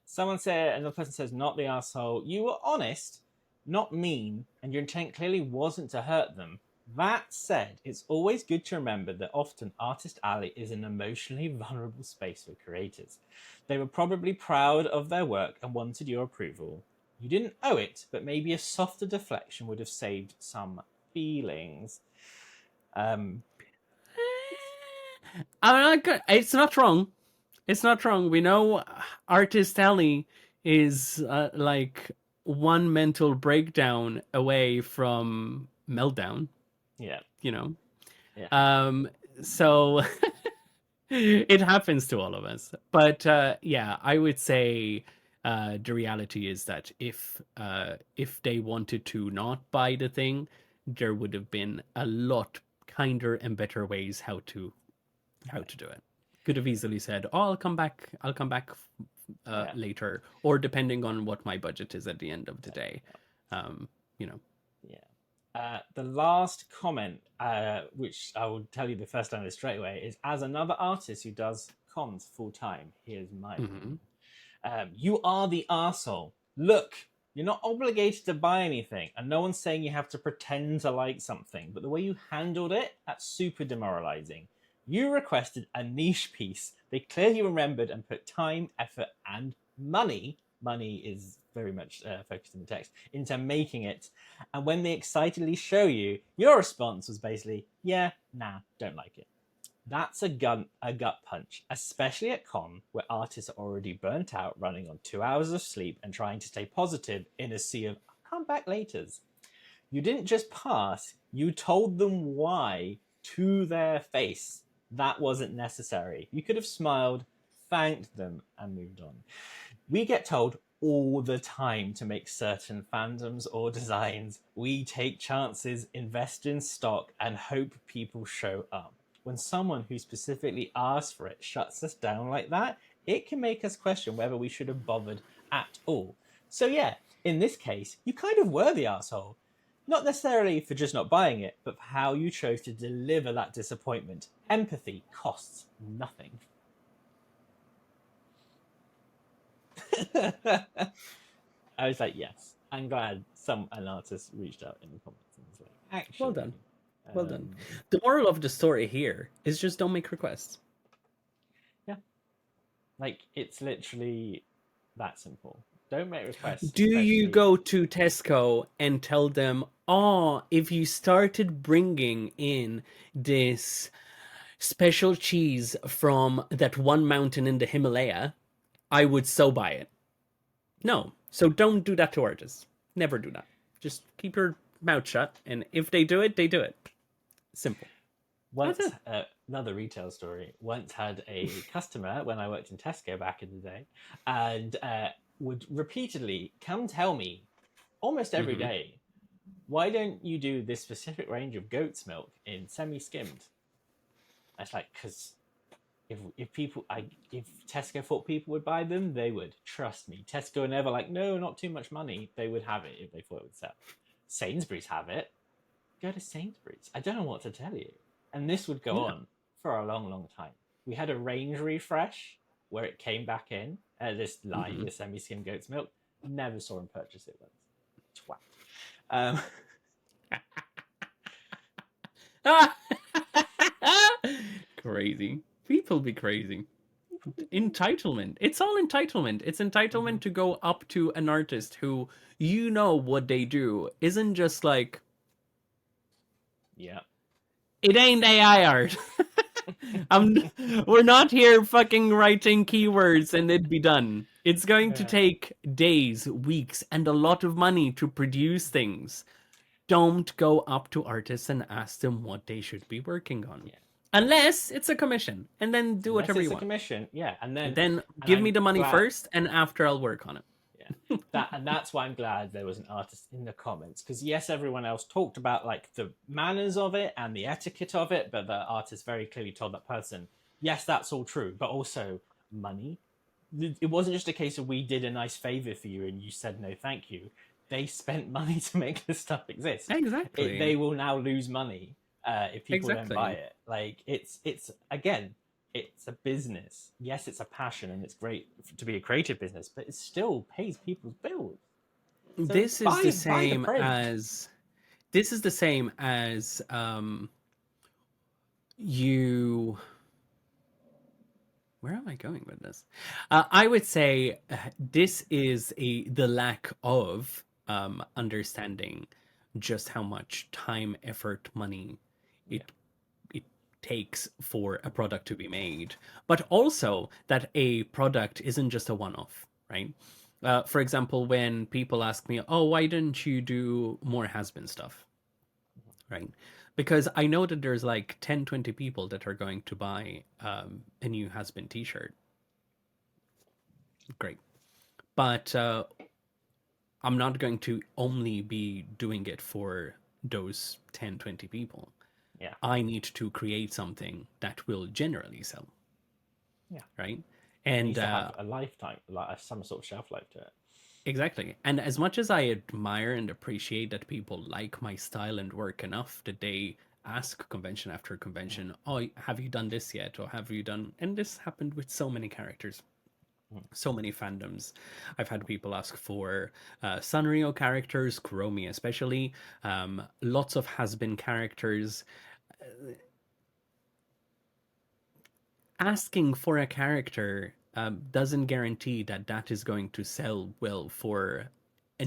Someone said, another person says, not the asshole. You were honest, not mean, and your intent clearly wasn't to hurt them. That said, it's always good to remember that often Artist Alley is an emotionally vulnerable space for creators. They were probably proud of their work and wanted your approval. You didn't owe it, but maybe a softer deflection would have saved some feelings. It's not wrong. It's not wrong. We know Artist Alley is like one mental breakdown away from meltdown. Yeah. You know? Yeah. So it happens to all of us. But yeah, I would say the reality is that if they wanted to not buy the thing, there would have been a lot kinder and better ways how to do it. Could have easily said, "Oh, I'll come back later," or depending on what my budget is at the end of the day, you know. Yeah. The last comment, which I will tell you the first time this straight away, is as another artist who does cons full time. Here's my opinion. You are the arsehole. Look, you're not obligated to buy anything, and no one's saying you have to pretend to like something, but the way you handled it, that's super demoralizing. You requested a niche piece. They clearly remembered and put time, effort, and money is very much focused in the text, into making it. And when they excitedly show you, your response was basically, yeah, nah, don't like it. That's a gut punch, especially at con, where artists are already burnt out, running on 2 hours of sleep and trying to stay positive in a sea of come back laters. You didn't just pass, you told them why to their face. That wasn't necessary. You could have smiled, thanked them, and moved on. We get told all the time to make certain fandoms or designs. We take chances, invest in stock, and hope people show up. When someone who specifically asked for it shuts us down like that, it can make us question whether we should have bothered at all. So yeah, in this case, you kind of were the asshole. Not necessarily for just not buying it, but for how you chose to deliver that disappointment. Empathy costs nothing. I was like, yes, I'm glad an artist reached out in the comments and was like, actually. Well done. Well done. The moral of the story here is just don't make requests. Yeah. Like, it's literally that simple. Don't make requests. Do you go to Tesco and tell them, oh, if you started bringing in this special cheese from that one mountain in the Himalaya, I would so buy it? No. So don't do that to artists. Never do that. Just keep your mouth shut. And if they do it, they do it. Simple. Once, another retail story. Once had a customer when I worked in Tesco back in the day, and would repeatedly come tell me almost every day, why don't you do this specific range of goat's milk in semi-skimmed? I was like, because if Tesco thought people would buy them, they would. Trust me. Tesco are never like, no, not too much money. They would have it if they thought it would sell. Sainsbury's have it. Go to Sainsbury's. I don't know what to tell you. And this would go on for a long, long time. We had a range refresh where it came back in, this line, the semi-skim goat's milk. Never saw him purchase it once. Twat. crazy. People be crazy. Entitlement. It's all entitlement. It's entitlement to go up to an artist who you know what they do isn't just like, Yeah. it ain't AI art. We're not here fucking writing keywords and it'd be done. It's going to Yeah. take days, weeks, and a lot of money to produce things. Don't go up to artists and ask them what they should be working on. Yeah. Unless it's a commission. And then do Unless whatever it's you a want. commission, yeah, and Then give me I'm the money glad, first, and after I'll work on it. yeah, that's why I'm glad there was an artist in the comments, because yes, everyone else talked about like the manners of it and the etiquette of it, but the artist very clearly told that person, yes, that's all true, but also money. It wasn't just a case of we did a nice favor for you and you said no, thank you. They spent money to make this stuff exist. Exactly. They will now lose money if people don't buy Exactly. it. Like it's again, it's a business. Yes, it's a passion and it's great to be a creative business, but it still pays people's bills. So This is the buy the same print. as this is the same as you where am I going with this? I would say this is the lack of understanding just how much time, effort, money Yeah, it it takes for a product to be made, but also that a product isn't just a one-off, right? For example, when people ask me, "Oh, why didn't you do more has-been stuff?" Right? Because I know that there's like 10, 20 people that are going to buy a new has-been t-shirt. Great. But I'm not going to only be doing it for those 10, 20 people. yeah, I need to create something that will generally sell, yeah. right? It And needs to have a lifetime, like some sort of shelf life to it. exactly. And as much as I admire and appreciate that people like my style and work enough that they ask convention after convention, "Oh, have you done this yet? Or have you done..." And this happened with so many characters, so many fandoms. I've had people ask for Sanrio characters, Kuromi especially, lots of has-been characters. Asking for a character doesn't guarantee that that is going to sell well for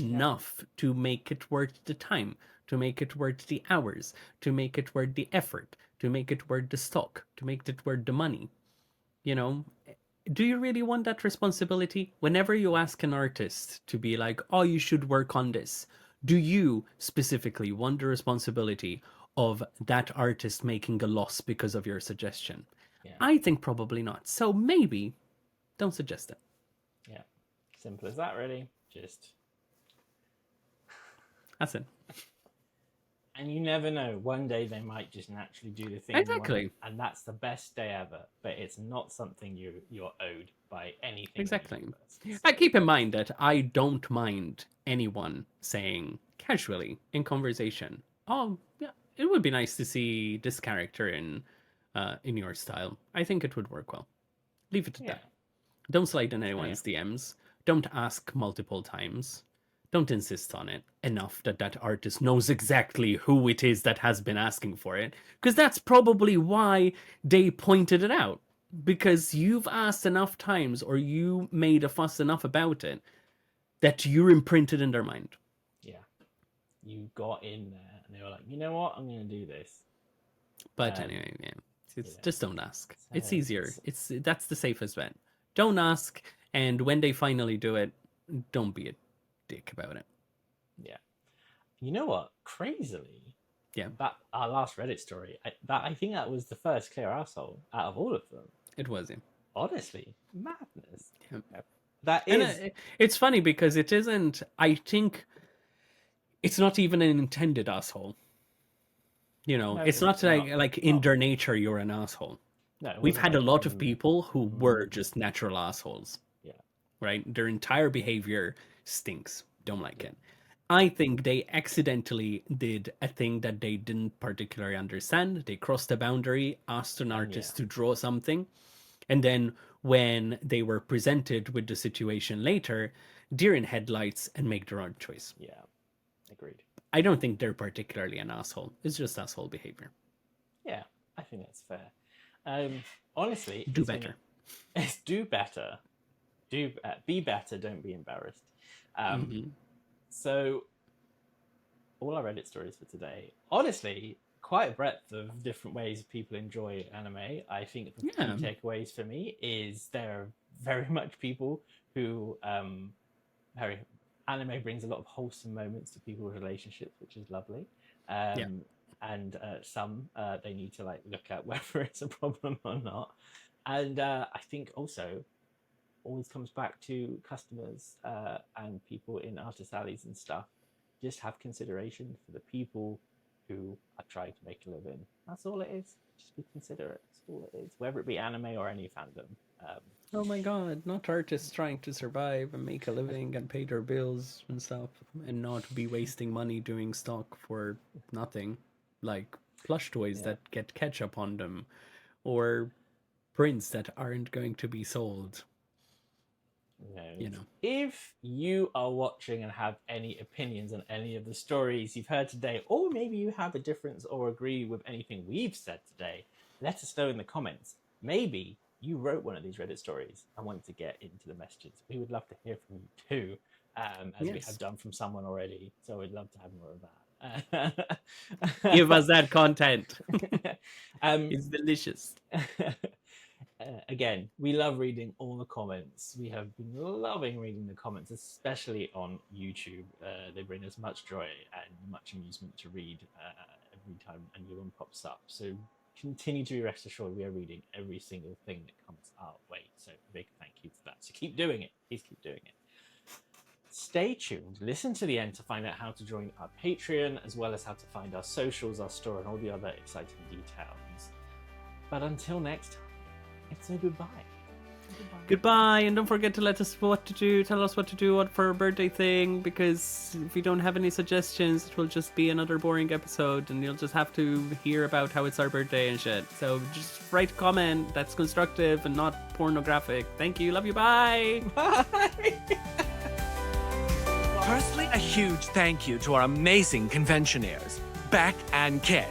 Yeah, enough to make it worth the time, to make it worth the hours, to make it worth the effort, to make it worth the stock, to make it worth the money. You know, do you really want that responsibility? Whenever you ask an artist to be like, "Oh, you should work on this," do you specifically want the responsibility of that artist making a loss because of your suggestion? yeah, I think probably not. So maybe don't suggest it. yeah. Simple as that, really. Just That's it. and you never know. One day they might just naturally do the thing you want, Exactly. and that's the best day ever. But it's not something you're owed by anything in the Exactly. universe. I So keep in mind that I don't mind anyone saying casually in conversation, "Oh, yeah, it would be nice to see this character in your style. I think it would work well." Leave it at yeah, that. Don't slide in oh, yeah, anyone's DMs. Don't ask multiple times. Don't insist on it enough that that artist knows exactly who it is that has been asking for it. Because that's probably why they pointed it out. Because you've asked enough times or you made a fuss enough about it that you're imprinted in their mind. yeah. You got in there, and they were like, you know what, I'm going to do this. But Um, anyway, yeah, you it's know, just don't ask. so It's easier. it's That's the safest bet. Don't ask, and when they finally do it, don't be a dick about it. yeah. You know what? Crazily, Yeah, that our last Reddit story, I think that was the first clear asshole out of all of them. it was him. Honestly, madness. Yeah. That And is, it's funny because it isn't, I think it's not even an intended asshole. You know, no, it's not it's not. like It's in not. their nature you're an asshole. No, it We've wasn't had a like lot of people who were mm, just natural assholes, yeah, right? Their entire behavior stinks. Don't like yeah, it. I think they accidentally did a thing that they didn't particularly understand. They crossed a boundary, asked an and yeah, artist to draw something, and then when they were presented with the situation later, deer in headlights and make the wrong choice. yeah. Agreed. I don't think they're particularly an asshole. It's just asshole behavior. Yeah, I think that's fair. Honestly, Do better. It's do better. Be better. Don't be embarrassed. So, all our Reddit stories for today. Honestly, quite a breadth of different ways people enjoy anime. I think the key takeaways for me is there are very much people who anime brings a lot of wholesome moments to people's relationships, which is lovely. And some they need to like look at whether it's a problem or not. And I think also always comes back to customers and people in artist alleys and stuff. Just have consideration for the people who are trying to make a living. That's all it is. Just be considerate. That's all it is. Whether it be anime or any fandom. Oh my god, not artists trying to survive and make a living and pay their bills and stuff, and not be wasting money doing stock for nothing, like plush toys that get ketchup on them, or prints that aren't going to be sold. You know. If you are watching and have any opinions on any of the stories you've heard today, or maybe you have a difference or agree with anything we've said today, let us know in the comments. Maybe you wrote one of these Reddit stories and want to get into the messages. We would love to hear from you too, as we have done from someone already. So we'd love to have more of that. Give us that content. It's delicious. Again, we love reading all the comments. We have been loving reading the comments, especially on YouTube. They bring us much joy and much amusement to read every time a new one pops up. So continue to be rest assured we are reading every single thing that comes our way. So big thank you for that. So keep doing it. Please keep doing it. Stay tuned. Listen to the end to find out how to join our Patreon, as well as how to find our socials, our store, and all the other exciting details. But until next time, it's a goodbye. Goodbye, and don't forget to let us tell us what to do for our birthday thing, because if we don't have any suggestions, it will just be another boring episode, and you'll just have to hear about how it's our birthday and shit. So just write a comment that's constructive and not pornographic. Thank you, love you, bye! Bye! Firstly, a huge thank you to our amazing conventioneers, Beck and Kit,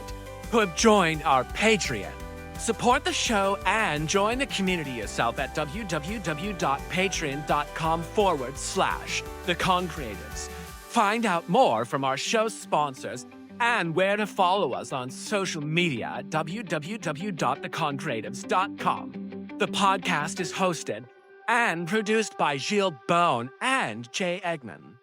who have joined our Patreon. Support the show and join the community yourself at www.patreon.com/theconcreatives. Find out more from our show sponsors and where to follow us on social media at www.theconcreatives.com. The podcast is hosted and produced by Gilles Bone and Jay Eggman.